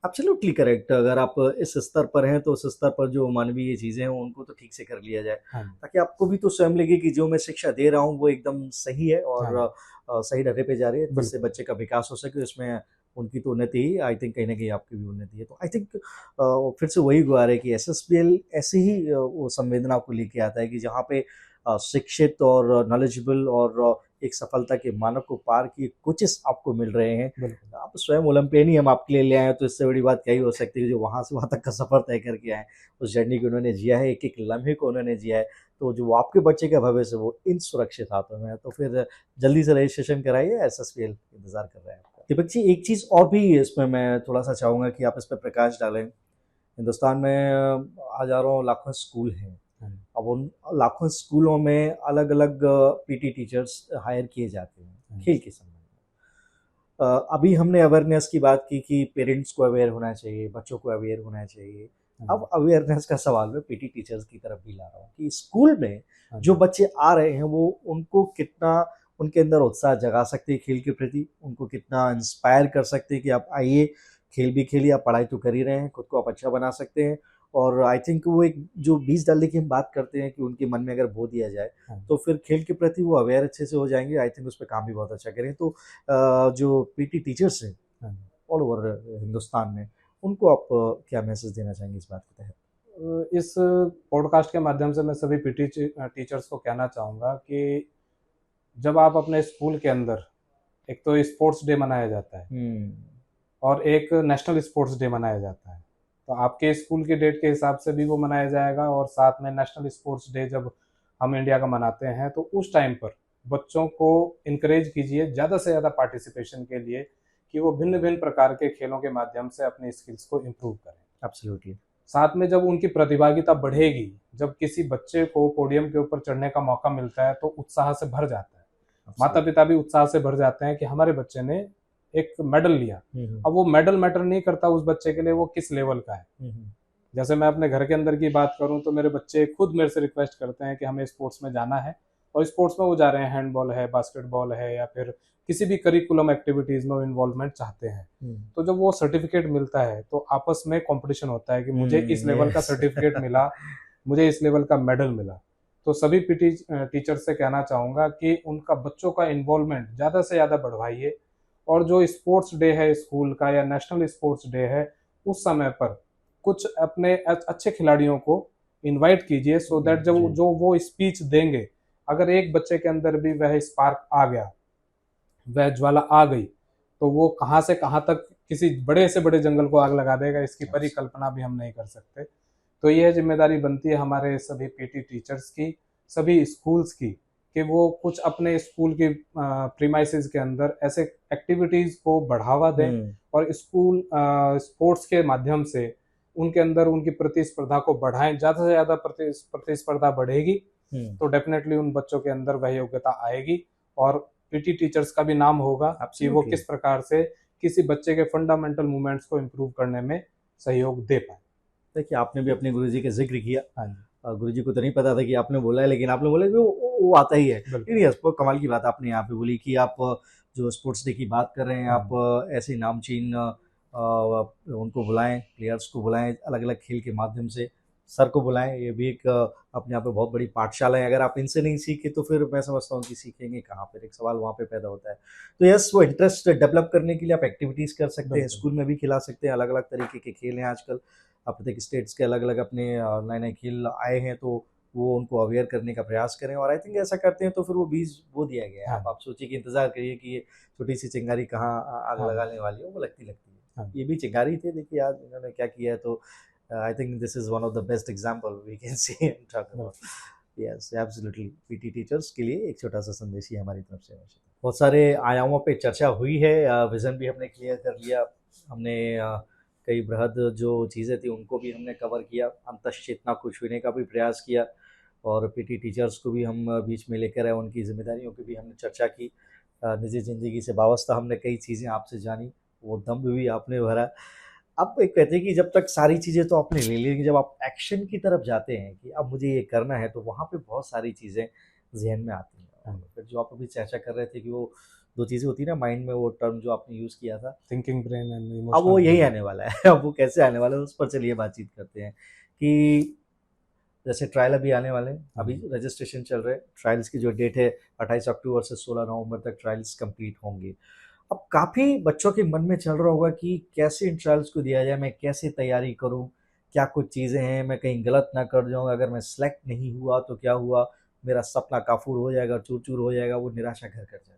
Absolutely correct. अगर आप इस स्तर पर हैं तो उस स्तर पर जो मानवीय चीजें हैं उनको तो ठीक से कर लिया जाए, ताकि आपको भी तो स्वयं लगे कि जो मैं शिक्षा दे रहा हूँ वो एकदम सही है और सही ढर्रे पे जा रही है, जिससे बच्चे का विकास हो सके। उसमें उनकी तो उन्नति ही, आई थिंक कहीं ना कहीं आपकी भी उन्नति है। तो आई थिंक फिर से वही गुहार है कि एसएसपीएल ऐसे ही वो संवेदना को लेके आता है कि जहाँ पे शिक्षित और नॉलेजेबल और एक सफलता के मानक को पार किए कोचेस आपको मिल रहे हैं। आप स्वयं ओलंपियन ही हम आपके लिए ले आए, तो इससे बड़ी बात क्या ही हो सकती है। जो वहाँ से वहाँ तक का सफर तय करके आए, उस जर्नी को उन्होंने जिया है, एक एक लम्हे को उन्होंने जिया है। तो जो आपके बच्चे का भविष्य वो इन सुरक्षित हाथों में है। तो फिर जल्दी से रजिस्ट्रेशन कराइए, एसएसपीएल इंतजार कर रहे हैं आपका। दीपक जी, एक चीज़ और भी इसमें मैं थोड़ा सा चाहूँगा कि आप इस पर प्रकाश डालें। हिंदुस्तान में हजारों लाखों स्कूल हैं, अब उन लाखों स्कूलों में अलग अलग पीटी टीचर्स हायर किए जाते हैं खेल के संबंध में। अभी हमने अवेयरनेस की बात की कि पेरेंट्स को अवेयर होना चाहिए, बच्चों को अवेयर होना चाहिए। अब अवेयरनेस का सवाल मैं पीटी टीचर्स की तरफ भी ला रहा हूँ कि स्कूल में जो बच्चे आ रहे हैं वो उनको कितना उनके अंदर उत्साह जगा सकते हैं खेल के प्रति, उनको कितना इंस्पायर कर सकते हैं कि आप आइए, खेल भी खेलिए, आप पढ़ाई तो कर ही रहे हैं, खुद को आप अच्छा बना सकते हैं। और आई थिंक वो एक जो बीज डालने की हम बात करते हैं कि उनके मन में अगर बो दिया जाए तो फिर खेल के प्रति वो अवेयर अच्छे से हो जाएंगे। आई थिंक उस पर काम भी बहुत अच्छा करें। तो जो पीटी टीचर्स हैं ऑल ओवर हिंदुस्तान में, उनको आप क्या मैसेज देना चाहेंगे इस बात के तहत? इस पॉडकास्ट के माध्यम से मैं सभी पीटी टीचर्स को कहना चाहूँगा कि जब आप अपने स्कूल के अंदर एक तो स्पोर्ट्स डे मनाया जाता है और एक नेशनल स्पोर्ट्स डे मनाया जाता है। तो आपके स्कूल के डेट के हिसाब से भी वो मनाया जाएगा, और साथ में नेशनल स्पोर्ट्स डे जब हम इंडिया का मनाते हैं तो उस टाइम पर बच्चों को इनकरेज कीजिए ज़्यादा से ज़्यादा पार्टिसिपेशन के लिए, कि वो भिन्न भिन्न प्रकार के खेलों के माध्यम से अपनी स्किल्स को इम्प्रूव करें। एब्सोल्युटली। साथ में जब उनकी प्रतिभागिता बढ़ेगी, जब किसी बच्चे को पोडियम के ऊपर चढ़ने का मौका मिलता है तो उत्साह से भर जाता है। माता पिता भी उत्साह से भर जाते हैं कि हमारे बच्चे ने एक मेडल लिया। अब वो मेडल मैटर नहीं करता उस बच्चे के लिए वो किस लेवल का है। जैसे मैं अपने घर के अंदर की बात करूं तो मेरे बच्चे खुद मेरे से रिक्वेस्ट करते हैं कि हमें स्पोर्ट्स में जाना है, और स्पोर्ट्स में वो जा रहे हैं, हैंडबॉल है, बास्केटबॉल है, या फिर किसी भी करिकुलम एक्टिविटीज में इन्वॉल्वमेंट चाहते हैं। तो जब वो सर्टिफिकेट मिलता है तो आपस में कंपटीशन होता है कि मुझे इस लेवल का सर्टिफिकेट मिला, मुझे इस लेवल का मेडल मिला। तो सभी पीटी टीचर से कहना चाहूंगा कि उनका बच्चों का इन्वॉल्वमेंट ज़्यादा से ज़्यादा बढ़वाइए, और जो स्पोर्ट्स डे है स्कूल का या नेशनल स्पोर्ट्स डे है उस समय पर कुछ अपने अच्छे खिलाड़ियों को इनवाइट कीजिए, सो दैट जब जो वो स्पीच देंगे, अगर एक बच्चे के अंदर भी वह स्पार्क आ गया, वह ज्वाला आ गई, तो वो कहाँ से कहाँ तक किसी बड़े से बड़े जंगल को आग लगा देगा, इसकी परिकल्पना भी हम नहीं कर सकते। तो यह जिम्मेदारी बनती है हमारे सभी पीटी टीचर्स की, सभी स्कूल्स की, कि वो कुछ अपने स्कूल के प्रीमाइसेस के अंदर ऐसे एक्टिविटीज को बढ़ावा दें, और स्कूल स्पोर्ट्स के माध्यम से उनके अंदर उनकी प्रतिस्पर्धा को बढ़ाएं। ज़्यादा से ज़्यादा प्रतिस्पर्धा बढ़ेगी तो डेफिनेटली उन बच्चों के अंदर वह योग्यता आएगी, और पीटी टीचर्स का भी नाम होगा कि वो किस प्रकार से किसी बच्चे के फंडामेंटल मूवमेंट्स को इम्प्रूव करने में सहयोग दे पाए। देखिए, आपने भी अपने गुरुजी का जिक्र किया। हाँ जी। गुरुजी को तो नहीं पता था कि आपने बोला है, लेकिन आपने बोला कि वो आता ही है। नहीं, कमाल की बात आपने यहाँ पे बोली कि आप जो स्पोर्ट्स डे की बात कर रहे हैं, आप ऐसे नामचीन उनको बुलाएं, प्लेयर्स को बुलाएं, अलग अलग खेल के माध्यम से सर को बुलाएं। ये भी एक अपने आप में बहुत बड़ी पाठशाला है। अगर आप इनसे नहीं सीखे तो फिर मैं समझता हूँ कि सीखेंगे कहाँ पर, एक सवाल वहाँ पे पैदा होता है। तो यस, वो इंटरेस्ट डेवलप करने के लिए आप एक्टिविटीज़ कर सकते हैं, स्कूल में भी खिला सकते हैं। अलग अलग तरीके के खेल हैं आजकल, प्रत्येक स्टेट्स के अलग अलग अपने नए नए खेल आए हैं, तो वो उनको अवेयर करने का प्रयास करें। और आई थिंक ऐसा करते हैं तो फिर वो बीज बो दिया गया है। आप सोचिए कि इंतजार करिए कि ये छोटी सी चिंगारी कहाँ आग लगाने वाली है, वो लगती है। ये भी चिंगारी थे, देखिए आज इन्होंने क्या किया है। तो I think this is one of the best example we can see and talk about. Yes, absolutely. PT teachers के लिए एक छोटा सा संदेश ही हमारी तरफ से। बहुत सारे आयामों पे चर्चा हुई है, विजन भी हमने क्लियर कर लिया, हमने कई बृहद जो चीज़ें थी उनको भी हमने कवर किया, अंतश्चेतना को छूने का भी प्रयास किया, और पीटी टीचर्स को भी हम बीच में लेकर आए, उनकी जिम्मेदारियों की भी हमने चर्चा की। निजी ज़िंदगी से वाबस्ता हमने कई चीज़ें आपसे जानी, वो दम भी आपने भरा। अब एक कहते हैं कि जब तक सारी चीज़ें तो आपने ले ली, लेकिन जब आप एक्शन की तरफ जाते हैं कि अब मुझे ये करना है, तो वहाँ पे बहुत सारी चीज़ें जहन में आती हैं। फिर जो आप अभी चर्चा कर रहे थे कि वो दो चीज़ें होती है ना माइंड में, वो टर्म जो आपने यूज़ किया था, थिंकिंग ब्रेन एंड इमोशनल, अब वो यही आने वाला है। अब वो कैसे आने वाला है उस पर चलिए बातचीत करते हैं। कि जैसे ट्रायल अभी आने वाले हैं, अभी रजिस्ट्रेशन चल रहे हैं, ट्रायल्स की जो डेट है 28 अक्टूबर से 16 नवंबर तक ट्रायल्स कंप्लीट होंगे। अब काफ़ी बच्चों के मन में चल रहा होगा कि कैसे इन ट्रायल्स को दिया जाए, मैं कैसे तैयारी करूं, क्या कुछ चीज़ें हैं, मैं कहीं गलत ना कर जाऊं, अगर मैं सेलेक्ट नहीं हुआ तो क्या हुआ, मेरा सपना काफूर हो जाएगा, चूर चूर हो जाएगा, वो निराशा घर कर जाती है।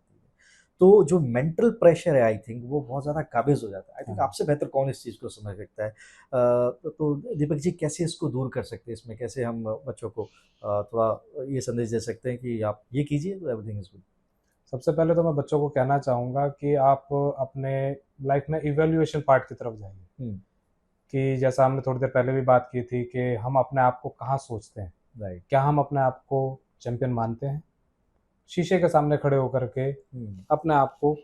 तो जो मेंटल प्रेशर है, आई थिंक वो बहुत ज़्यादा काबिज हो जाता है। आई थिंक आपसे बेहतर कौन इस चीज़ को समझ सकता है। तो दीपक जी, कैसे इसको दूर कर सकते हैं, इसमें कैसे हम बच्चों को थोड़ा ये संदेश दे सकते हैं कि आप ये कीजिए तो एवरीथिंग इज गुड। सबसे पहले तो मैं बच्चों को कहना चाहूँगा कि आप अपने लाइफ में इवैल्यूएशन पार्ट की तरफ जाइए। कि जैसा हमने थोड़ी देर पहले भी बात की थी कि हम अपने आप को कहाँ सोचते हैं, राइट। क्या हम अपने आप को चैंपियन मानते हैं? शीशे के सामने खड़े होकर के अपने आप को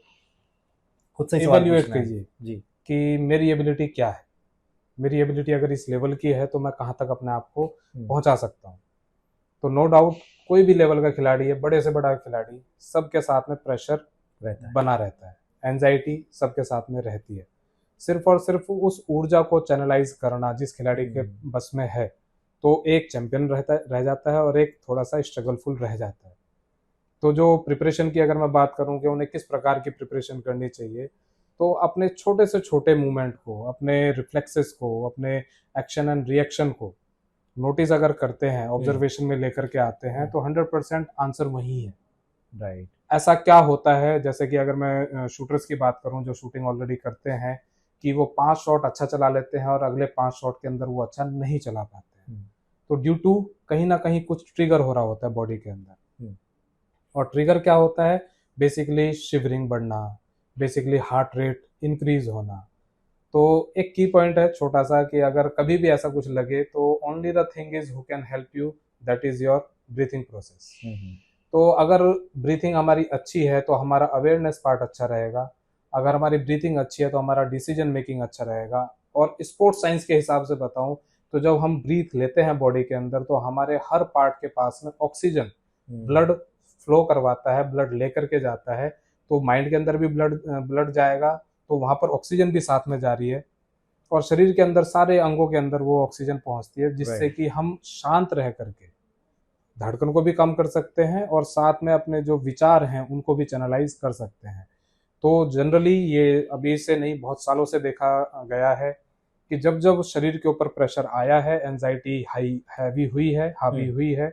खुद से इवैल्यूएट कीजिए जी कि मेरी एबिलिटी क्या है, मेरी एबिलिटी अगर इस लेवल की है तो मैं कहाँ तक अपने आप को पहुँचा सकता हूँ। तो नो डाउट कोई भी लेवल का खिलाड़ी है, बड़े से बड़ा खिलाड़ी, सबके साथ में प्रेशर बना रहता है, एंजाइटी सबके साथ में रहती है। सिर्फ और सिर्फ उस ऊर्जा को चैनलाइज करना जिस खिलाड़ी के बस में है, तो एक चैंपियन रह जाता है और एक थोड़ा सा स्ट्रगलफुल रह जाता है। तो जो प्रिपरेशन की अगर मैं बात करूं कि उन्हें किस प्रकार की प्रिपरेशन करनी चाहिए, तो अपने छोटे से छोटे मूवमेंट को, अपने रिफ्लेक्सेस को, अपने एक्शन एंड रिएक्शन को नोटिस अगर करते हैं, ऑब्जर्वेशन में लेकर के आते हैं, तो 100% आंसर वही है। राइट। ऐसा क्या होता है, जैसे कि अगर मैं शूटर्स की बात करूं जो शूटिंग ऑलरेडी करते हैं, कि वो 5 शॉट अच्छा चला लेते हैं और अगले 5 शॉट के अंदर वो अच्छा नहीं चला पाते हैं। तो ड्यू टू कहीं ना कहीं कुछ ट्रिगर हो रहा होता है बॉडी के अंदर। और ट्रिगर क्या होता है? बेसिकली शिवरिंग बढ़ना, बेसिकली हार्ट रेट इंक्रीज होना। तो एक की पॉइंट है छोटा सा, कि अगर कभी भी ऐसा कुछ लगे तो only the thing is who can help you, that is your breathing process. तो अगर ब्रीथिंग हमारी अच्छी है तो हमारा अवेयरनेस पार्ट अच्छा रहेगा, अगर हमारी ब्रीथिंग अच्छी है तो हमारा डिसीजन मेकिंग अच्छा रहेगा। और स्पोर्ट्स साइंस के हिसाब से बताऊं तो जब हम ब्रीथ लेते हैं बॉडी के अंदर तो हमारे हर पार्ट के पास में ऑक्सीजन ब्लड फ्लो करवाता है, ब्लड लेकर के जाता है। तो माइंड के अंदर भी ब्लड जाएगा, तो वहां पर ऑक्सीजन भी साथ में जा रही है, और शरीर के अंदर सारे अंगों के अंदर वो ऑक्सीजन पहुंचती है, जिससे कि हम शांत रह करके धड़कन को भी कम कर सकते हैं और साथ में अपने जो विचार हैं उनको भी चैनलाइज कर सकते हैं। तो जनरली ये अभी से नहीं, बहुत सालों से देखा गया है कि जब जब शरीर के ऊपर प्रेशर आया है, एंजाइटी हावी हुई है,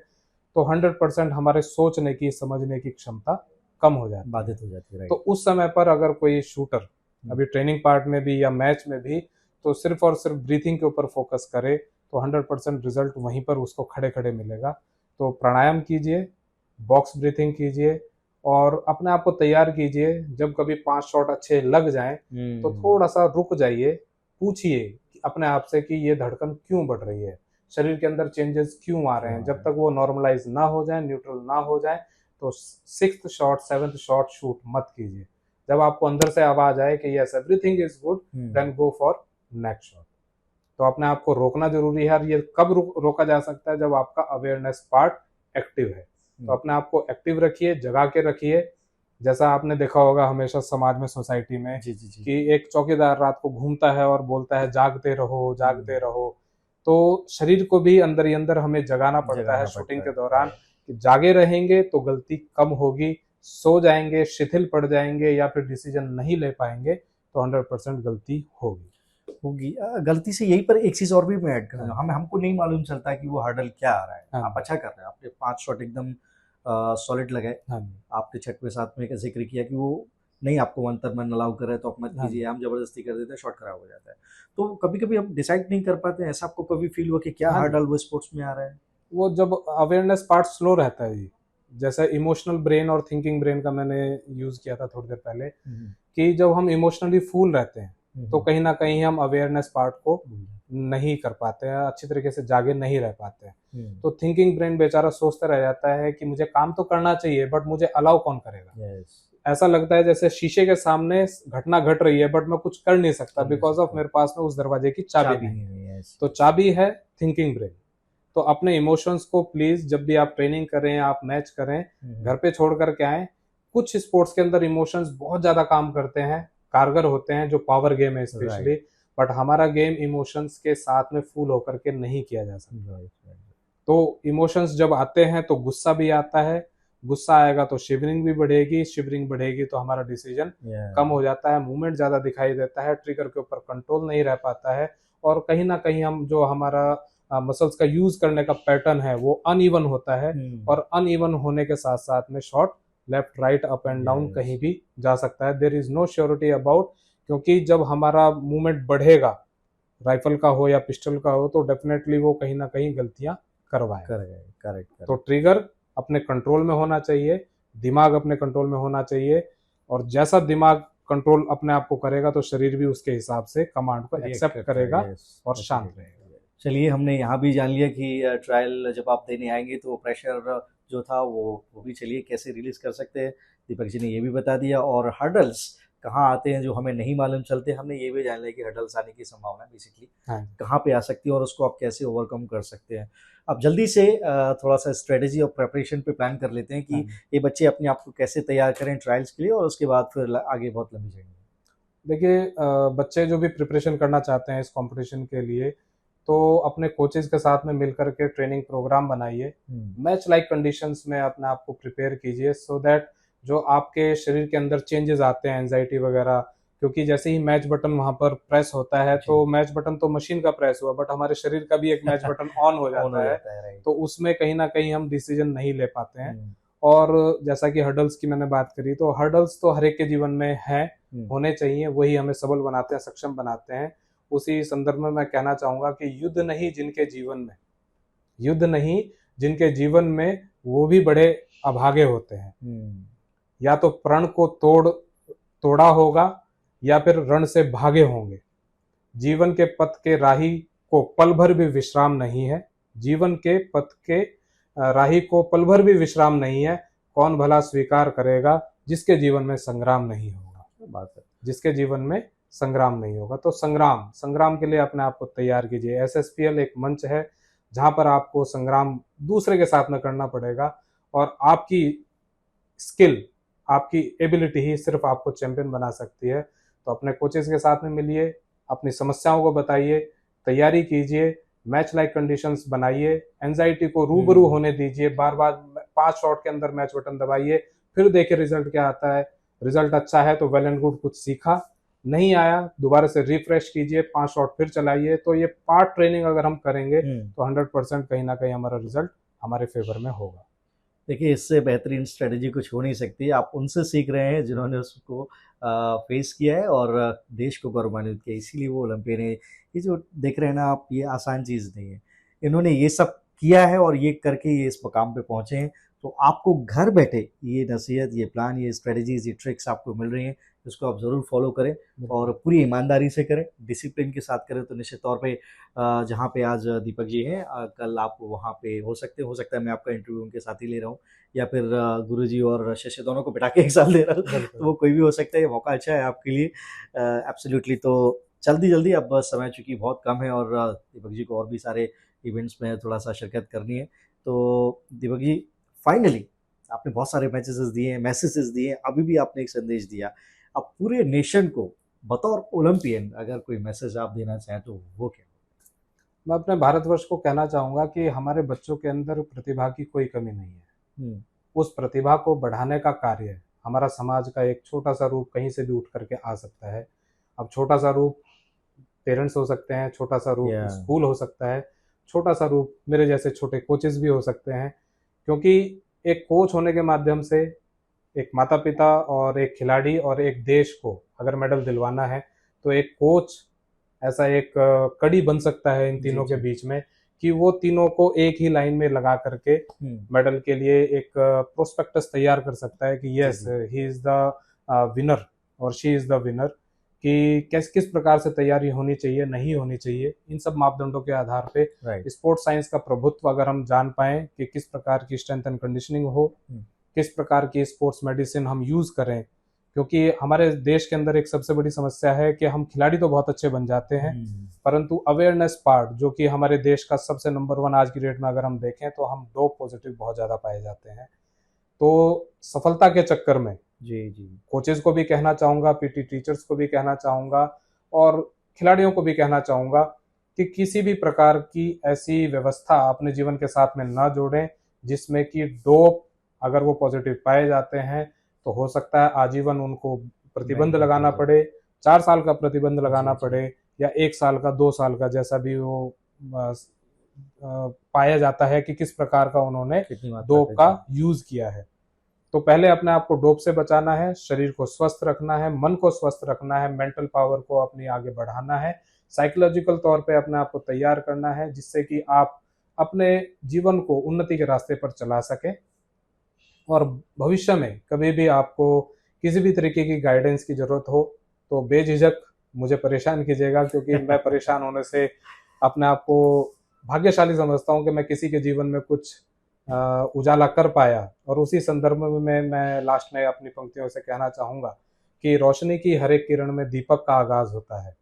तो 100% हमारे सोचने की, समझने की क्षमता कम हो जाती है, बाधित हो जाती है। तो उस समय पर अगर कोई शूटर अभी ट्रेनिंग पार्ट में भी या मैच में भी तो सिर्फ और सिर्फ ब्रीथिंग के ऊपर फोकस करे तो 100% रिजल्ट वहीं पर उसको खड़े खड़े मिलेगा। तो प्राणायाम कीजिए, बॉक्स ब्रीथिंग कीजिए और अपने आप को तैयार कीजिए। जब कभी 5 शॉट अच्छे लग जाएं तो थोड़ा सा रुक जाइए, पूछिए अपने आप से कि ये धड़कन क्यों बढ़ रही है, शरीर के अंदर चेंजेस क्यों आ रहे हैं। जब तक वो नॉर्मलाइज ना हो जाए, न्यूट्रल ना हो जाए, तो 6th shot 7th shot shoot मत कीजिए। जब आपको अंदर से आवाज आए कि yes everything is good, then go for next shot. तो अपने आप को रोकना जरूरी है। और ये कब रोका जा सकता है? जब आपका अवेयरनेस पार्ट एक्टिव है। तो अपने आप को एक्टिव रखिए, जगा के रखिए। जैसा आपने देखा होगा हमेशा समाज में, सोसाइटी में, जी जी जी। कि एक चौकीदार रात को घूमता है और बोलता है जागते रहो जागते रहो। तो शरीर को भी अंदर ही अंदर हमें जगाना पड़ता है शूटिंग के दौरान, कि जागे रहेंगे तो गलती कम होगी, सो जाएंगे, शिथिल पड़ जाएंगे या फिर डिसीजन नहीं ले पाएंगे तो 100% गलती होगी। गलती से यही पर एक चीज और भी मैं ऐड कर दूं, हमको नहीं मालूम चलता कि वो हर्डल क्या आ रहा है। आप अच्छा कर रहे हैं, आपने 5 शॉट एकदम सॉलिड लगाए। आपने 6वें 7वें का जिक्र किया कि वो नहीं आपको मंतर मन अलाउ कर रहे तो आप मत कीजिए, हम जबरदस्ती कर देते हैं, शॉट खराब हो जाता है। तो कभी कभी हम डिसाइड नहीं कर पाते हैं। ऐसा आपको कभी फील हुआ कि क्या हर्डल वो स्पोर्ट्स में आ रहा है? वो जब अवेयरनेस पार्ट स्लो रहता है जी, जैसे इमोशनल ब्रेन और थिंकिंग ब्रेन का मैंने यूज किया था थोड़ी देर पहले, कि जब हम इमोशनली फूल रहते हैं तो कहीं ना कहीं हम अवेयरनेस पार्ट को नहीं कर पाते हैं, अच्छी तरीके से जागे नहीं रह पाते हैं। तो थिंकिंग ब्रेन बेचारा सोचता रह जाता है कि मुझे काम तो करना चाहिए बट मुझे अलाउ कौन करेगा। ऐसा लगता है जैसे शीशे के सामने घटना घट रही है बट मैं कुछ कर नहीं सकता बिकॉज ऑफ मेरे पास में उस दरवाजे की चाबी नहीं है। तो चाबी है थिंकिंग ब्रेन। तो अपने इमोशंस को प्लीज, जब भी आप ट्रेनिंग करें, आप मैच करें, घर पे छोड़ करके आए। कुछ स्पोर्ट्स के अंदर इमोशंस बहुत ज्यादा काम करते हैं, कारगर होते हैं, जो पावर गेम है स्पेशली, बट हमारा गेम इमोशंस के साथ में फुल होकर के नहीं किया जा सकता। तो इमोशंस जब आते हैं तो गुस्सा भी आता है, गुस्सा आएगा तो शिवरिंग भी बढ़ेगी, शिवरिंग बढ़ेगी तो हमारा डिसीजन कम हो जाता है, मूवमेंट ज्यादा दिखाई देता है, ट्रिगर के ऊपर कंट्रोल नहीं रह पाता है, और कहीं ना कहीं हम जो हमारा मसल्स का यूज करने का पैटर्न है वो अनइवन होता है। और अनइवन होने के साथ साथ में shot left right up and down कहीं भी जा सकता है। There is no surety about, क्योंकि जब हमारा मूवमेंट बढ़ेगा, राइफल का हो या पिस्टल का हो, तो डेफिनेटली वो कहीं ना कहीं गलतियां करवाएगा। करेक्ट। तो ट्रिगर अपने कंट्रोल में होना चाहिए, दिमाग अपने कंट्रोल में होना चाहिए, और जैसा दिमाग कंट्रोल अपने आप को करेगा तो शरीर भी उसके हिसाब से कमांड को एक्सेप्ट करेगा और शांत रहेगा। चलिए, हमने यहाँ भी जान लिया कि ट्रायल जब आप देने आएंगे तो प्रेशर जो था वो भी चलिए कैसे रिलीज कर सकते हैं, दीपक जी ने ये भी बता दिया। और हर्डल्स कहाँ आते हैं जो हमें नहीं मालूम चलते, हमने ये भी जान लिया कि हर्डल्स आने की संभावना बेसिकली कहाँ पे आ सकती है और उसको आप कैसे ओवरकम कर सकते हैं। अब जल्दी से थोड़ा सा स्ट्रेटेजी और प्रिपरेशन पे प्लान कर लेते हैं कि ये बच्चे अपने आप को कैसे तैयार करें ट्रायल्स के लिए, और उसके बाद फिर आगे बहुत लंबी जर्नी। देखिए, बच्चे जो भी प्रिपरेशन करना चाहते हैं इस कंपटीशन के लिए, तो अपने कोचेज के साथ में मिलकर के ट्रेनिंग प्रोग्राम बनाइए, मैच लाइक कंडीशंस में अपने आप को प्रिपेयर कीजिए, सो दैट जो आपके शरीर के अंदर चेंजेस आते हैं, एंजाइटी वगैरह, क्योंकि जैसे ही मैच बटन वहां पर प्रेस होता है तो मैच बटन तो मशीन का प्रेस हुआ, बट हमारे शरीर का भी एक मैच बटन ऑन हो जाता है, तो उसमें कहीं ना कहीं हम डिसीजन नहीं ले पाते हैं। और जैसा कि हर्डल्स की मैंने बात करी, तो हर्डल्स तो हर एक के जीवन में है, होने चाहिए, वही हमें सबल बनाते हैं, सक्षम बनाते हैं। उसी संदर्भ में मैं कहना चाहूंगा कि युद्ध नहीं जिनके जीवन में वो भी बड़े अभागे होते हैं, या तो प्रण को तोड़ा होगा या फिर रण से भागे होंगे। जीवन के पथ के राही को पल भर भी विश्राम नहीं है, जीवन के पथ के राही को पल भर भी विश्राम नहीं है। कौन भला स्वीकार करेगा जिसके जीवन में संग्राम नहीं होगा। बात है, जिसके जीवन में संग्राम नहीं होगा। तो संग्राम के लिए अपने आप को तैयार कीजिए। एसएसपीएल एक मंच है जहां पर आपको संग्राम दूसरे के साथ में करना पड़ेगा, और आपकी स्किल, आपकी एबिलिटी ही सिर्फ आपको चैंपियन बना सकती है। तो अपने कोचेस के साथ में मिलिए, अपनी समस्याओं को बताइए, तैयारी कीजिए, मैच लाइक कंडीशंस बनाइए, एंजाइटी को रूबरू होने दीजिए, बार बार 5 शॉट के अंदर मैच बटन दबाइए, फिर देखिए रिजल्ट क्या आता है। रिजल्ट अच्छा है तो वेल एंड गुड, कुछ सीखा, नहीं आया दोबारा से रिफ्रेश कीजिए, 5 शॉट फिर चलाइए। तो ये पार्ट ट्रेनिंग अगर हम करेंगे तो 100% कहीं ना कहीं हमारा रिजल्ट हमारे फेवर में होगा। देखिए, इससे बेहतरीन स्ट्रेटेजी कुछ हो नहीं सकती। आप उनसे सीख रहे हैं जिन्होंने उसको फेस किया है और देश को गौरवान्वित किया, इसीलिए वो ओलंपियन है। ये जो देख रहे हैं ना आप, ये आसान चीज़ नहीं है। इन्होंने ये सब किया है और ये करके ये इस मुकाम पे पहुंचे हैं। तो आपको घर बैठे ये नसीहत, ये प्लान, ये स्ट्रेटजीज, ये ट्रिक्स आपको मिल रही हैं, इसको आप ज़रूर फॉलो करें और पूरी ईमानदारी से करें, डिसिप्लिन के साथ करें। तो निश्चित तौर पे जहाँ पे आज दीपक जी हैं, कल आप वहाँ पे हो सकता है मैं आपका इंटरव्यू उनके साथ ही ले रहा हूँ, या फिर गुरुजी और शिष्य दोनों को बिठा के एक साथ ले रहा हूँ, तो वो कोई भी हो सकता है। ये मौका अच्छा है आपके लिए, एब्सोल्युटली। तो जल्दी अब बस समय चूंकि बहुत कम है और दीपक जी को और भी सारे इवेंट्स में थोड़ा सा शिरकत करनी है। तो दीपक जी, फाइनली आपने बहुत सारे मैसेजेस दिए, अभी भी आपने एक संदेश दिया। अब पूरे नेशन को बतौर ओलंपियन अगर कोई मैसेज आप देना चाहें तो वो क्या? मैं अपने भारतवर्ष को कहना चाहूंगा कि हमारे बच्चों के अंदर प्रतिभा की कोई कमी नहीं है। उस प्रतिभा को बढ़ाने का कार्य हमारा समाज का एक छोटा सा रूप कहीं से भी उठ करके आ सकता है। अब छोटा सा रूप पेरेंट्स हो सकते हैं, छोटा सा रूप स्कूल हो सकता है, छोटा सा रूप मेरे जैसे छोटे कोचेस भी हो सकते हैं। क्योंकि एक कोच होने के माध्यम से एक माता पिता और एक खिलाड़ी और एक देश को अगर मेडल दिलवाना है, तो एक कोच ऐसा एक कड़ी बन सकता है इन तीनों के बीच में, कि वो तीनों को एक ही लाइन में लगा करके मेडल के लिए एक प्रोस्पेक्टस तैयार कर सकता है कि yes he is the winner और शी इज द विनर। कि किस प्रकार से तैयारी होनी चाहिए, नहीं होनी चाहिए, इन सब मापदंडों के आधार पे स्पोर्ट्स साइंस का प्रभुत्व अगर हम जान पाए कि किस प्रकार की स्ट्रेंथ एंड कंडीशनिंग हो, किस प्रकार की स्पोर्ट्स मेडिसिन हम यूज करें। क्योंकि हमारे देश के अंदर एक सबसे बड़ी समस्या है कि हम खिलाड़ी तो बहुत अच्छे बन जाते हैं, परंतु अवेयरनेस पार्ट जो कि हमारे देश का सबसे नंबर 1 आज की डेट में अगर हम देखें तो हम डोप पॉजिटिव बहुत ज्यादा पाए जाते हैं। तो सफलता के चक्कर में जी कोचेस को भी कहना चाहूंगा, पीटी टीचर्स को भी कहना चाहूंगा और खिलाड़ियों को भी कहना चाहूंगा कि किसी भी प्रकार की ऐसी व्यवस्था अपने जीवन के साथ में ना जोड़ें जिसमें कि डोप अगर वो पॉजिटिव पाए जाते हैं तो हो सकता है आजीवन उनको प्रतिबंध लगाना पड़े, 4 साल का प्रतिबंध लगाना पड़े या 1 साल का, 2 साल का, जैसा भी वो पाया जाता है कि किस प्रकार का उन्होंने डोप का यूज किया है। तो पहले अपने आप को डोप से बचाना है, शरीर को स्वस्थ रखना है, मन को स्वस्थ रखना है, मेंटल पावर को अपनी आगे बढ़ाना है, साइकोलॉजिकल तौर पे अपने आप को तैयार करना है जिससे कि आप अपने जीवन को उन्नति के रास्ते पर चला सके। और भविष्य में कभी भी आपको किसी भी तरीके की गाइडेंस की जरूरत हो तो बेझिझक मुझे परेशान कीजिएगा, क्योंकि मैं परेशान होने से अपने आप को भाग्यशाली समझता हूं कि मैं किसी के जीवन में कुछ उजाला कर पाया। और उसी संदर्भ में मैं लास्ट में अपनी पंक्तियों से कहना चाहूंगा कि रोशनी की हर एक किरण में दीपक का आगाज होता है,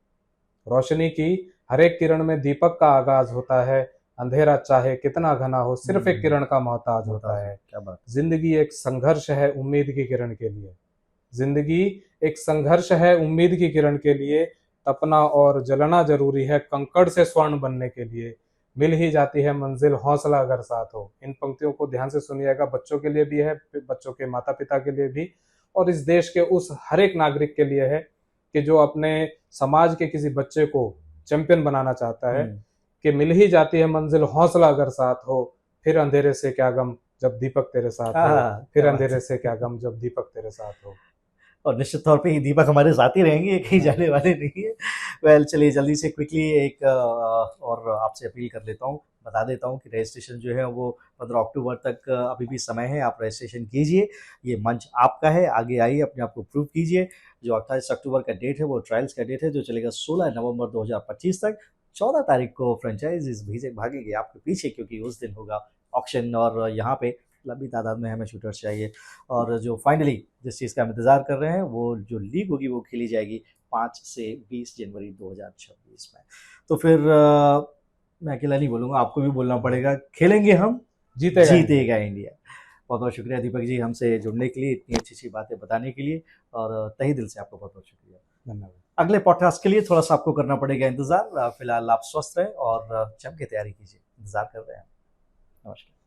रोशनी की हर एक किरण में दीपक का आगाज होता है, अंधेरा चाहे कितना घना हो सिर्फ एक किरण का मोहताज होता है। क्या बात। जिंदगी एक संघर्ष है उम्मीद की किरण के लिए, जिंदगी एक संघर्ष है उम्मीद की किरण के लिए, तपना और जलना जरूरी है कंकड़ से स्वर्ण बनने के लिए, मिल ही जाती है मंजिल हौसला अगर साथ हो। इन पंक्तियों को ध्यान से सुनिएगा, बच्चों के लिए भी है, बच्चों के माता पिता के लिए भी, और इस देश के उस हर एक नागरिक के लिए है कि जो अपने समाज के किसी बच्चे को चैंपियन बनाना चाहता है कि मिल ही जाती है मंजिल हौसला अगर साथ हो, फिर अंधेरे से क्या गम जब दीपक तेरे साथ हो, हाँ, फिर क्या बात अंधेरे है। से क्या गम जब दीपक तेरे साथ हो। और निश्चित तौर पे ये दीपक हमारे साथ ही रहेंगे, ये कहीं जाने वाले नहीं है। वेल चलिए जल्दी से क्विकली एक और आपसे अपील कर लेता हूँ, बता देता हूँ कि रजिस्ट्रेशन जो है वो 15 अक्टूबर तक अभी भी समय है, आप रजिस्ट्रेशन कीजिए। ये मंच आपका है, आगे आइए, अपने आप को प्रूव कीजिए। जो 28 अक्टूबर का डेट है वो ट्रायल्स का डेट है, जो चलेगा 16 नवंबर 2025 तक। 14 तारीख को फ्रेंचाइजीज भेजे भागेंगे आपके पीछे, क्योंकि उस दिन होगा ऑक्शन और यहाँ पे लंबी तादाद में हमें शूटर्स चाहिए। और जो फाइनली जिस चीज़ का हम इंतज़ार कर रहे हैं, वो जो लीग होगी वो खेली जाएगी 5 से 20 जनवरी 2026 में। तो फिर मैं अकेला नहीं बोलूँगा, आपको भी बोलना पड़ेगा, खेलेंगे हम, जीतेगा इंडिया। जीतेगा इंडिया। बहुत बहुत शुक्रिया दीपक जी हमसे जुड़ने के लिए, इतनी अच्छी अच्छी बातें बताने के लिए, और तहे दिल से आपका बहुत बहुत शुक्रिया। धन्यवाद। अगले पॉडकास्ट के लिए थोड़ा सा आपको करना पड़ेगा इंतज़ार। फिलहाल आप स्वस्थ रहें और जम के तैयारी कीजिए, इंतज़ार कर रहे हैं। नमस्कार।